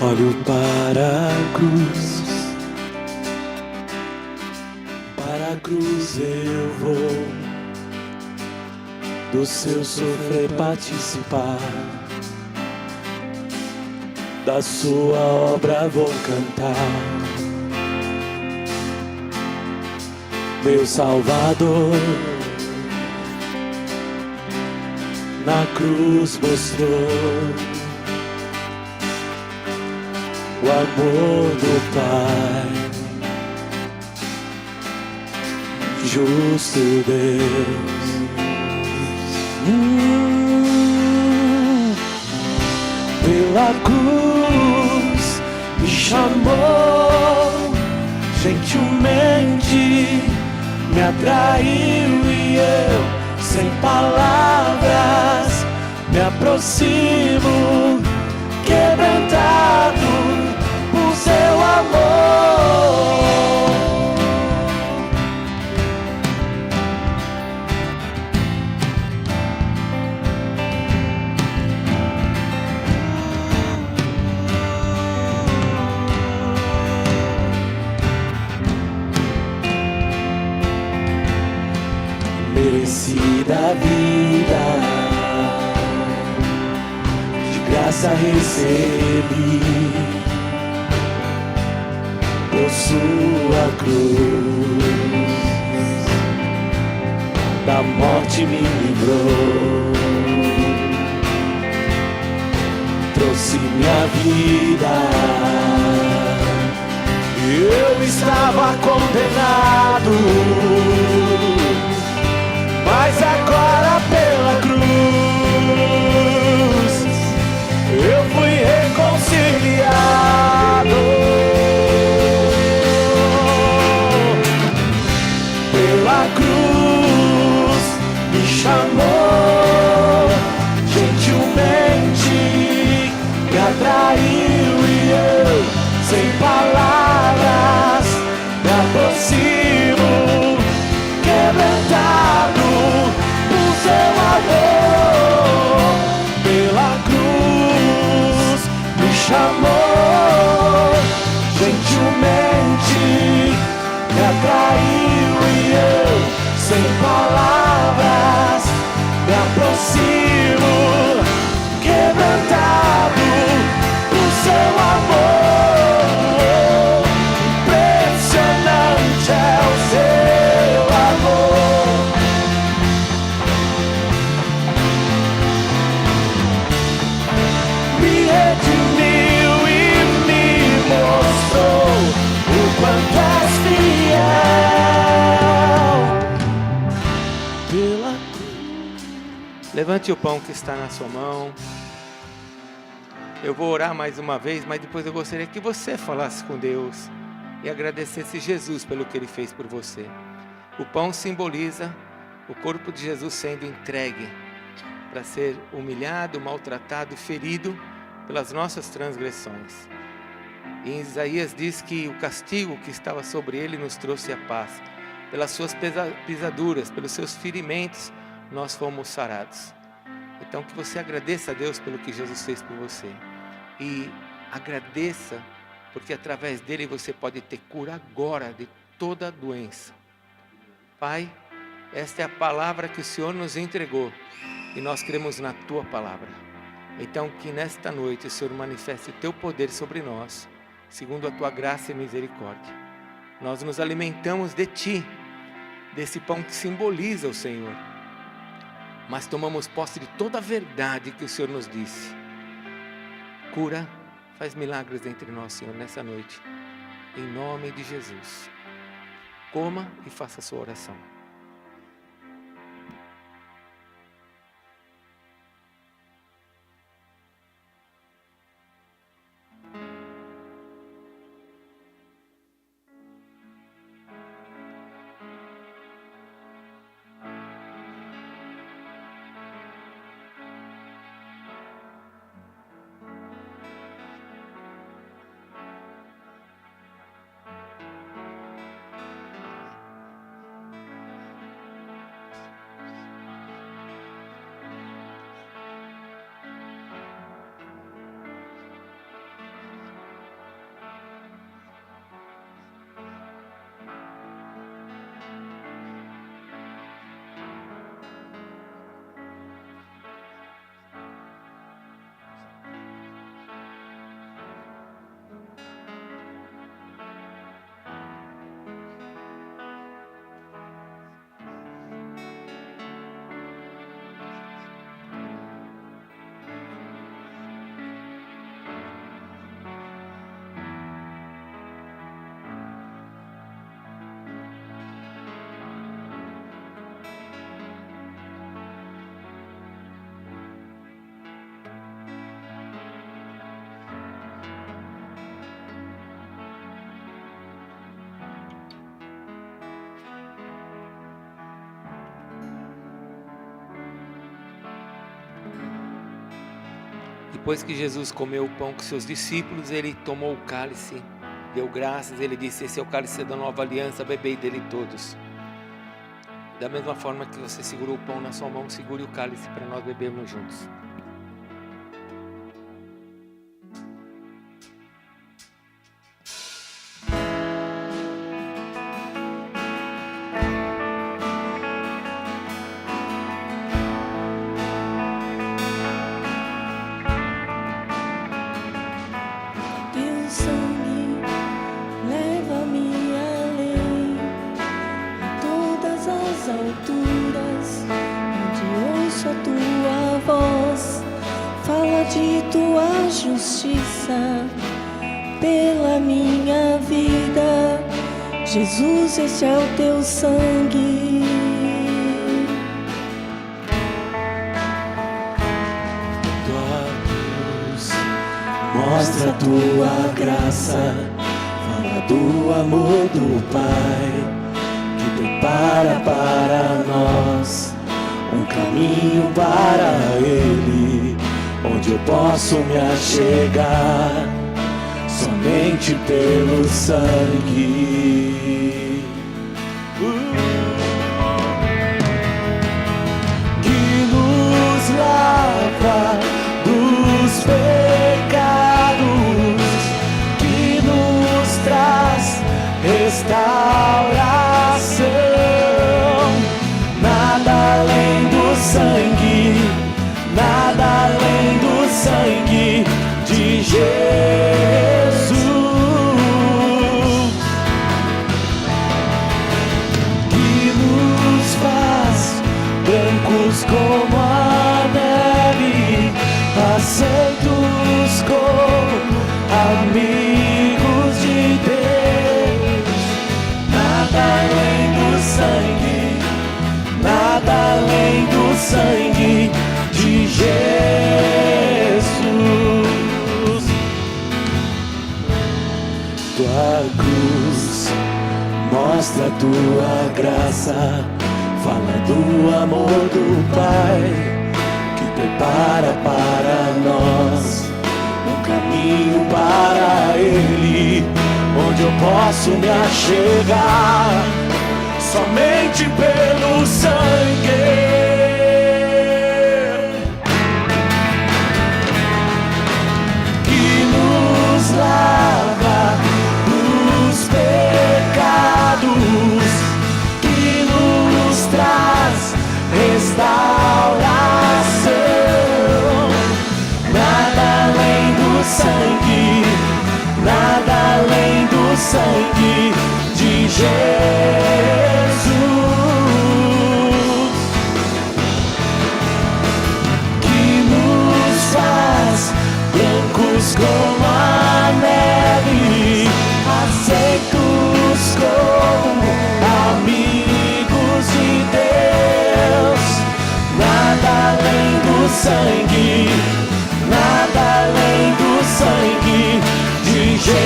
Olho para a cruz eu vou, do seu sofrer participar, da sua obra vou cantar. Meu Salvador na cruz mostrou o amor do Pai, justo Deus. Pela cruz me chamou, gentilmente me atraiu e eu, sem palavras, me aproximo, quebrantado por seu amor. Merecida a vida, de graça recebi, por sua cruz, da morte me livrou, trouxe minha vida, eu estava condenado, mas agora pela cruz eu fui reconciliado. Pela cruz me chamou gentilmente, me atraiu e eu, sem palavras, me aproximo, quebrantado por seu amor. Pela cruz me chamou gentilmente, me atraiu e eu, sem palavras, me aproximo, quebrantado por seu amor. Impressionante é o seu amor. Me redimiu e me mostrou o quanto és fiel. Pela Levante o pão que está na sua mão. Eu vou orar mais uma vez, mas depois eu gostaria que você falasse com Deus e agradecesse Jesus pelo que Ele fez por você. O pão simboliza o corpo de Jesus sendo entregue para ser humilhado, maltratado, ferido pelas nossas transgressões. E em Isaías diz que o castigo que estava sobre Ele nos trouxe a paz. Pelas suas pisaduras, pelos seus ferimentos, nós fomos sarados. Então que você agradeça a Deus pelo que Jesus fez por você. E agradeça, porque através dele você pode ter cura agora de toda a doença. Pai, esta é a palavra que o Senhor nos entregou e nós cremos na tua palavra. Então que nesta noite o Senhor manifeste o teu poder sobre nós, segundo a tua graça e misericórdia. Nós nos alimentamos de ti, desse pão que simboliza o Senhor, mas tomamos posse de toda a verdade que o Senhor nos disse. Cura, faz milagres entre nós, Senhor, nessa noite, em nome de Jesus. Coma e faça a sua oração. Depois que Jesus comeu o pão com seus discípulos, ele tomou o cálice, deu graças, ele disse: esse é o cálice da nova aliança, bebei dele todos. Da mesma forma que você segurou o pão na sua mão, segure o cálice para nós bebermos juntos. Justiça pela minha vida. Jesus, esse é o teu sangue. Tua cruz mostra a tua graça, fala do amor do Pai, que prepara para nós um caminho para Ele, onde eu posso me achegar somente pelo sangue. Que nos lava dos pecados, que nos traz restauração. Nada além do sangue, nada além do sangue de Jesus, que nos faz brancos como a neve, aceitos como amigos de Deus. Nada além do sangue, nada além do sangue de Jesus. Tua cruz mostra a tua graça, fala do amor do Pai, que prepara para nós um caminho para Ele, onde eu posso me achegar somente pelo sangue. Que nos lava dos pecados, que nos traz restauração. Nada além do sangue, nada além do sangue de Jesus, que nos faz brancos como a neve, aceitos como amigos de Deus. Nada além do sangue, nada além do sangue de Jesus.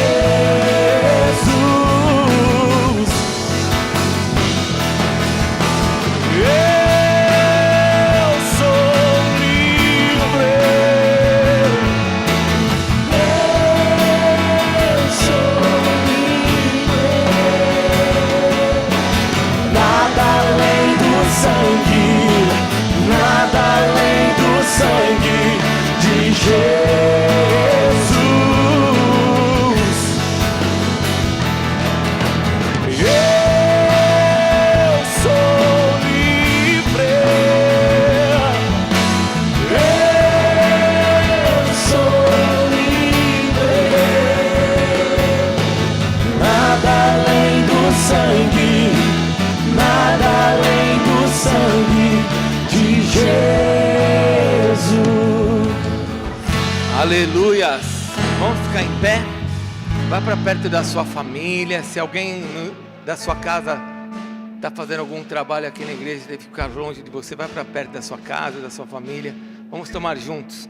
Eu sou livre, eu sou livre. Nada além do sangue, nada além do sangue de Jesus. Eu sou livre, eu sou livre. Nada além do sangue, nada além do sangue de Jesus. Aleluias! Vamos ficar em pé? Vai para perto da sua família. Se alguém da sua casa está fazendo algum trabalho aqui na igreja e deve ficar longe de você, vai para perto da sua casa, da sua família. Vamos tomar juntos.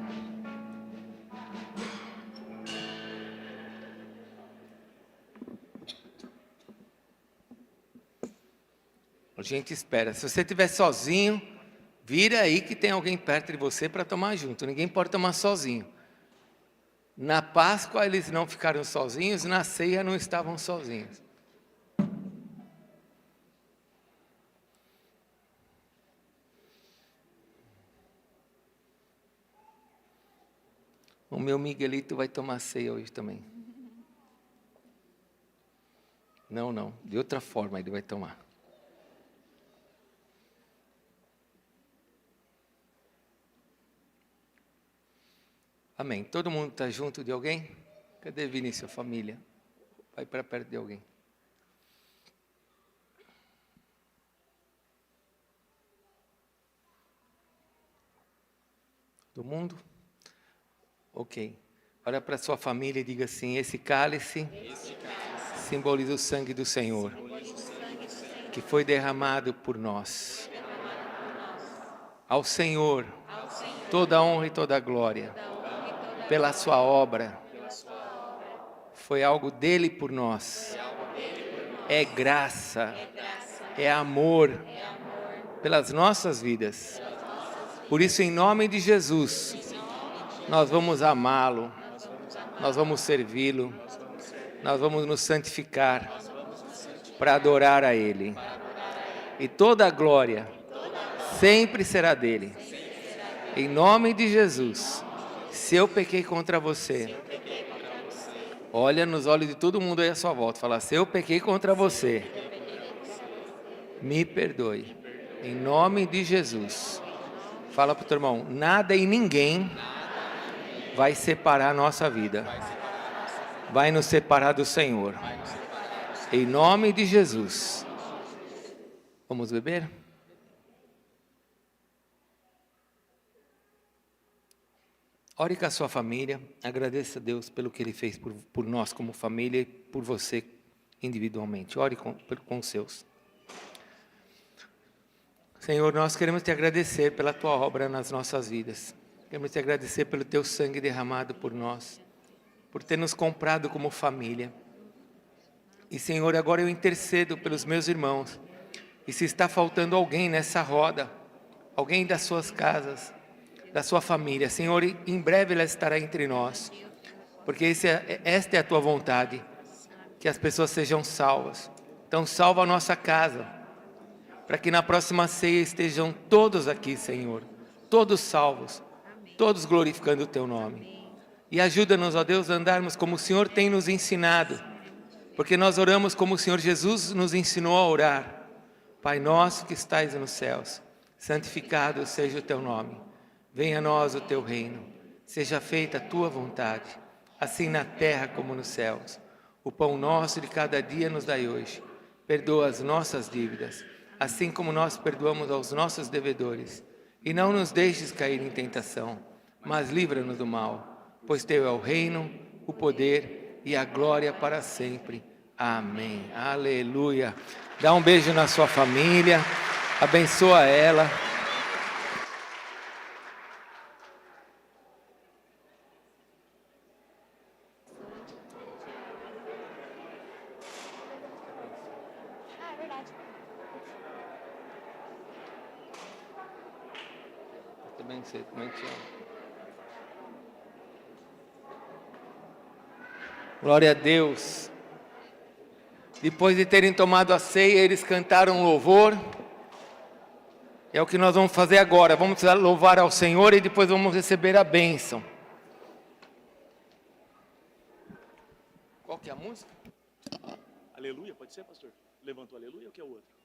A gente espera. Se você estiver sozinho, vira aí que tem alguém perto de você para tomar junto. Ninguém pode tomar sozinho. Na Páscoa eles não ficaram sozinhos, na ceia não estavam sozinhos. O meu Miguelito vai tomar ceia hoje também. Não, de outra forma ele vai tomar. Amém. Todo mundo está junto de alguém? Cadê Vinícius, a família? Vai para perto de alguém. Todo mundo? Ok. Olha para sua família e diga assim: esse cálice simboliza o sangue do Senhor. que foi derramado por nós. Ao Senhor, toda a honra e toda a glória, pela sua obra. Foi algo dele por nós. É graça, é amor pelas nossas vidas. Por isso, em nome de Jesus, nós vamos amá-lo, nós vamos servi-lo, nós vamos nos santificar para adorar a Ele. E toda a glória sempre será dele. Em nome de Jesus, se eu pequei contra você, olha nos olhos de todo mundo aí à sua volta, fala: se eu pequei contra você, me perdoe. Em nome de Jesus. Fala para o teu irmão: nada e ninguém vai separar a nossa vida. Vai nos separar do Senhor. Em nome de Jesus. Vamos beber? Ore com a sua família, agradeça a Deus pelo que Ele fez por nós como família e por você individualmente. Ore com os seus. Senhor, nós queremos te agradecer pela tua obra nas nossas vidas. Queremos te agradecer pelo teu sangue derramado por nós, por ter nos comprado como família. E Senhor, agora eu intercedo pelos meus irmãos. E se está faltando alguém nessa roda, alguém das suas casas, da sua família, Senhor, em breve ela estará entre nós, porque esta é a tua vontade, que as pessoas sejam salvas. Então salva a nossa casa, para que na próxima ceia estejam todos aqui, Senhor, todos salvos, todos glorificando o teu nome. E ajuda-nos, ó Deus, a andarmos como o Senhor tem nos ensinado, porque nós oramos como o Senhor Jesus nos ensinou a orar. Pai nosso que estais nos céus, santificado seja o teu nome. Venha a nós o teu reino, seja feita a tua vontade, assim na terra como nos céus. O pão nosso de cada dia nos dai hoje. Perdoa as nossas dívidas, assim como nós perdoamos aos nossos devedores. E não nos deixes cair em tentação, mas livra-nos do mal. Pois teu é o reino, o poder e a glória para sempre. Amém. Aleluia. Dá um beijo na sua família, abençoa ela. Glória a Deus. Depois de terem tomado a ceia, eles cantaram louvor. É o que nós vamos fazer agora. Vamos louvar ao Senhor e depois vamos receber a bênção. Qual que é a música? Aleluia, pode ser, pastor? Levanta o aleluia ou que é o outro?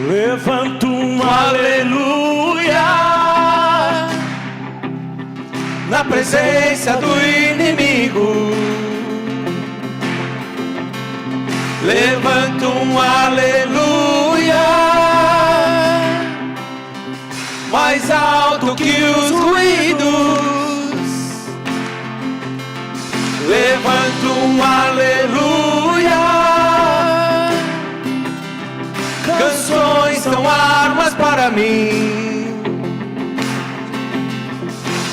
Levanta um aleluia na presença do inimigo. Levanta um aleluia mais alto que os ruídos. Levanta um aleluia. Canções são armas para mim.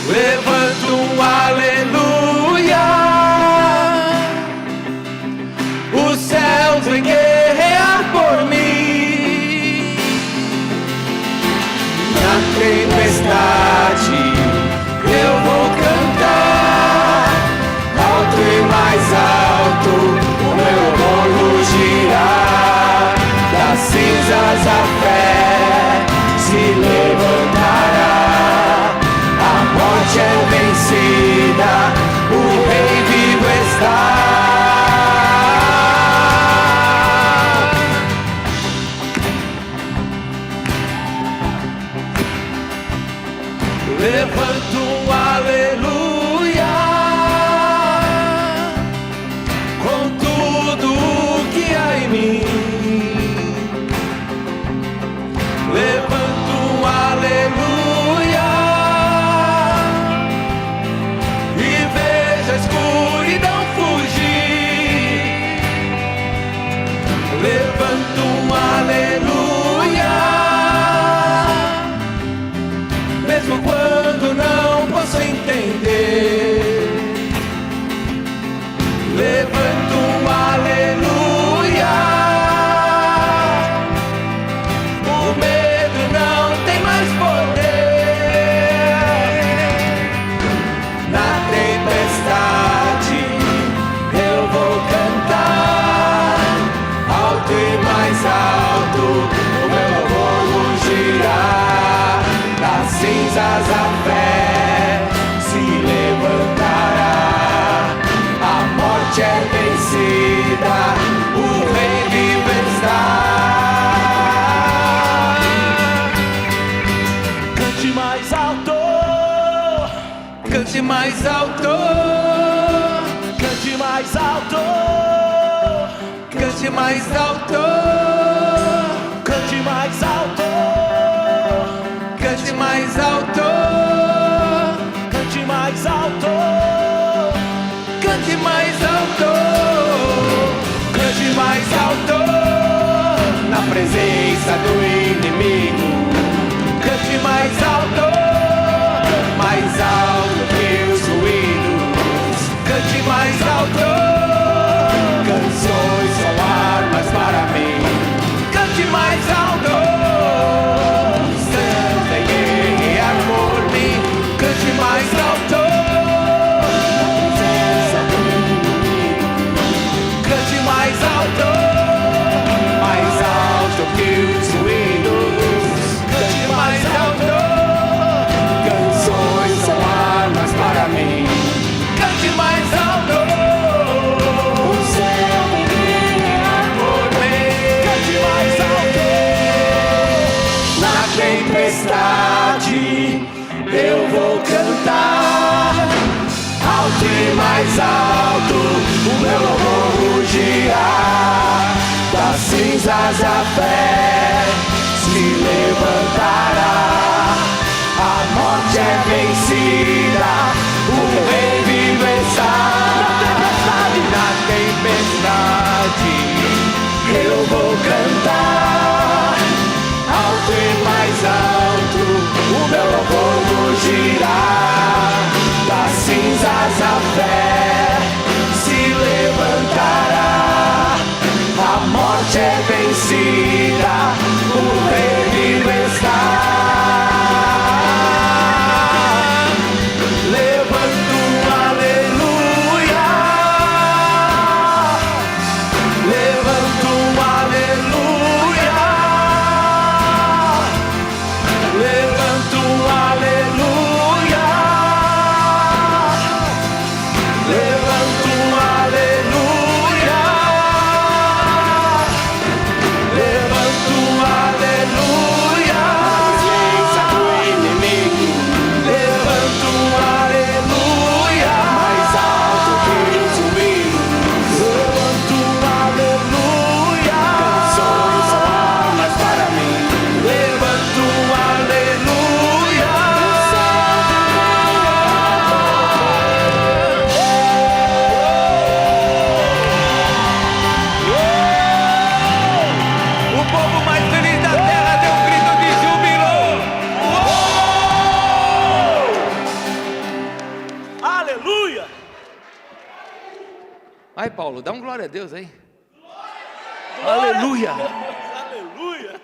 Levanto um aleluia. Os céus vêm guerrear por mim. Na tempestade eu vou cantar alto e mais alto, o meu orgulho girar. Das cinzas a fé se Cante mais alto, cante mais alto, cante mais alto, cante mais alto, cante mais alto, cante mais alto, cante mais alto, cante mais alto, na presença do inimigo. cante mais alto Que os ruídos, cante mais alto, canções são armas para mim. cante mais alto, Os céus vêm guerrear por mim. cante mais alto, cante mais alto, que os ruídos, cante mais alto, canções são armas para mim. cante mais alto, O céu vem guerrear por mim. Cante mais alto, na tempestade eu vou cantar. Alto e mais alto, o meu louvor rugirá. Das cinzas a fé se levantará. A morte é vencida, o rei vive está. Na tempestade eu vou cantar. Alto e mais alto, o meu louvor rugirá. Das cinzas a fé se levantará. A morte é vencida, o rei vivo está. Levanto um aleluia, levanto um aleluia, levanto um aleluia, levanto um aleluia. Levanto um aleluia, na presença do inimigo. Levanto um aleluia, mais alto que os ruídos. Levanto um aleluia, canções são armas para mim. Levanto um aleluia, O povo mais feliz da terra deu um grito de júbilo. Aleluia! Vai, Paulo, dá um glória a Deus aí. Aleluia! Aleluia!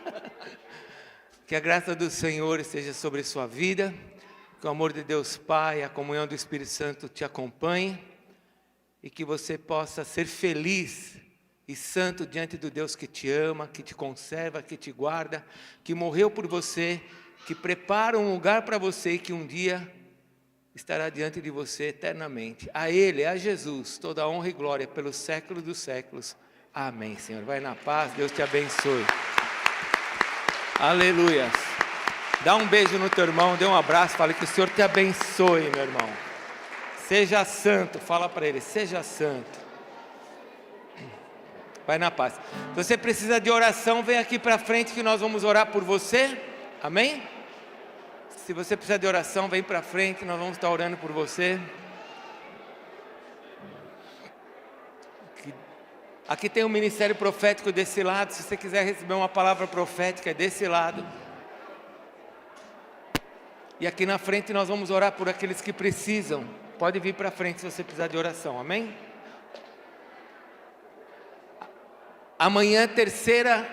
Que a graça do Senhor esteja sobre sua vida, que o amor de Deus Pai, a comunhão do Espírito Santo te acompanhe e que você possa ser feliz e santo diante do Deus que te ama, que te conserva, que te guarda, que morreu por você, que prepara um lugar para você e que um dia estará diante de você eternamente. A Ele, a Jesus, toda a honra e glória pelos séculos dos séculos. Amém, Senhor. Vai na paz, Deus te abençoe. Aleluia. Dá um beijo no teu irmão, dê um abraço, fala que o Senhor te abençoe, meu irmão. Seja santo, fala para ele, seja santo. Vai na paz. Se você precisa de oração, vem aqui para frente que nós vamos orar por você. Amém? Se você precisa de oração, vem para frente, nós vamos estar orando por você. Aqui tem um ministério profético desse lado. Se você quiser receber uma palavra profética, é desse lado. E aqui na frente nós vamos orar por aqueles que precisam. Pode vir para frente se você precisar de oração, amém? Amanhã, terceira